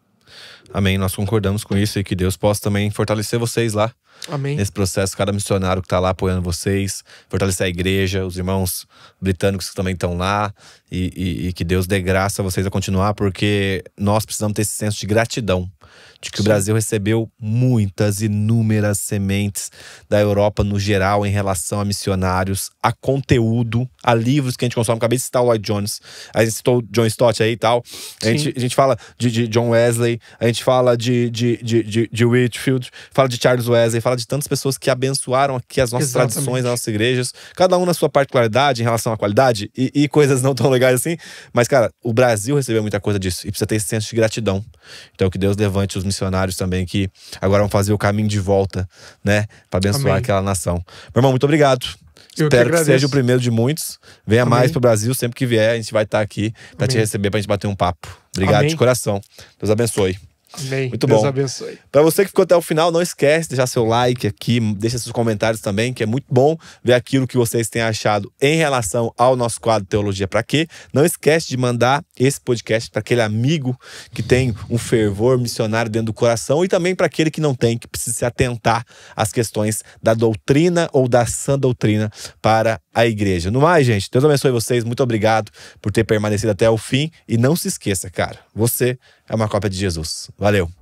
Amém, nós concordamos com isso e que Deus possa também fortalecer vocês lá. Amém. Nesse processo, cada missionário que está lá apoiando vocês, fortalecer a igreja, os irmãos britânicos que também estão lá e que Deus dê graça a vocês a continuar, porque nós precisamos ter esse senso de gratidão, de que o Brasil recebeu muitas, inúmeras sementes da Europa no geral em relação a missionários, a conteúdo, a livros que a gente consome. Acabei de citar o Lloyd Jones, a gente citou John Stott aí e tal. A gente fala de John Wesley, a gente fala de Whitefield, fala de Charles Wesley, fala de tantas pessoas que abençoaram aqui as nossas tradições, as nossas igrejas, cada um na sua particularidade em relação à qualidade e coisas não tão legais assim. Mas, cara, o Brasil recebeu muita coisa disso e precisa ter esse senso de gratidão. Então, que Deus levante os missionários também que agora vão fazer o caminho de volta, né? Para abençoar aquela nação. Meu irmão, muito obrigado. Espero que seja o primeiro de muitos. Venha mais pro Brasil, sempre que vier, a gente vai estar aqui para te receber, pra gente bater um papo. Obrigado de coração. Deus abençoe. Amém. Muito Deus bom. abençoe. Para você que ficou até o final, não esquece de deixar seu like aqui, deixa seus comentários também, que é muito bom ver aquilo que vocês têm achado em relação ao nosso quadro Teologia Pra Quê. Não esquece de mandar esse podcast para aquele amigo que tem um fervor missionário dentro do coração e também para aquele que não tem, que precisa se atentar às questões da doutrina ou da sã doutrina para a igreja. No mais, gente, Deus abençoe vocês. Muito obrigado por ter permanecido até o fim. E não se esqueça, cara, você é uma cópia de Jesus. Valeu!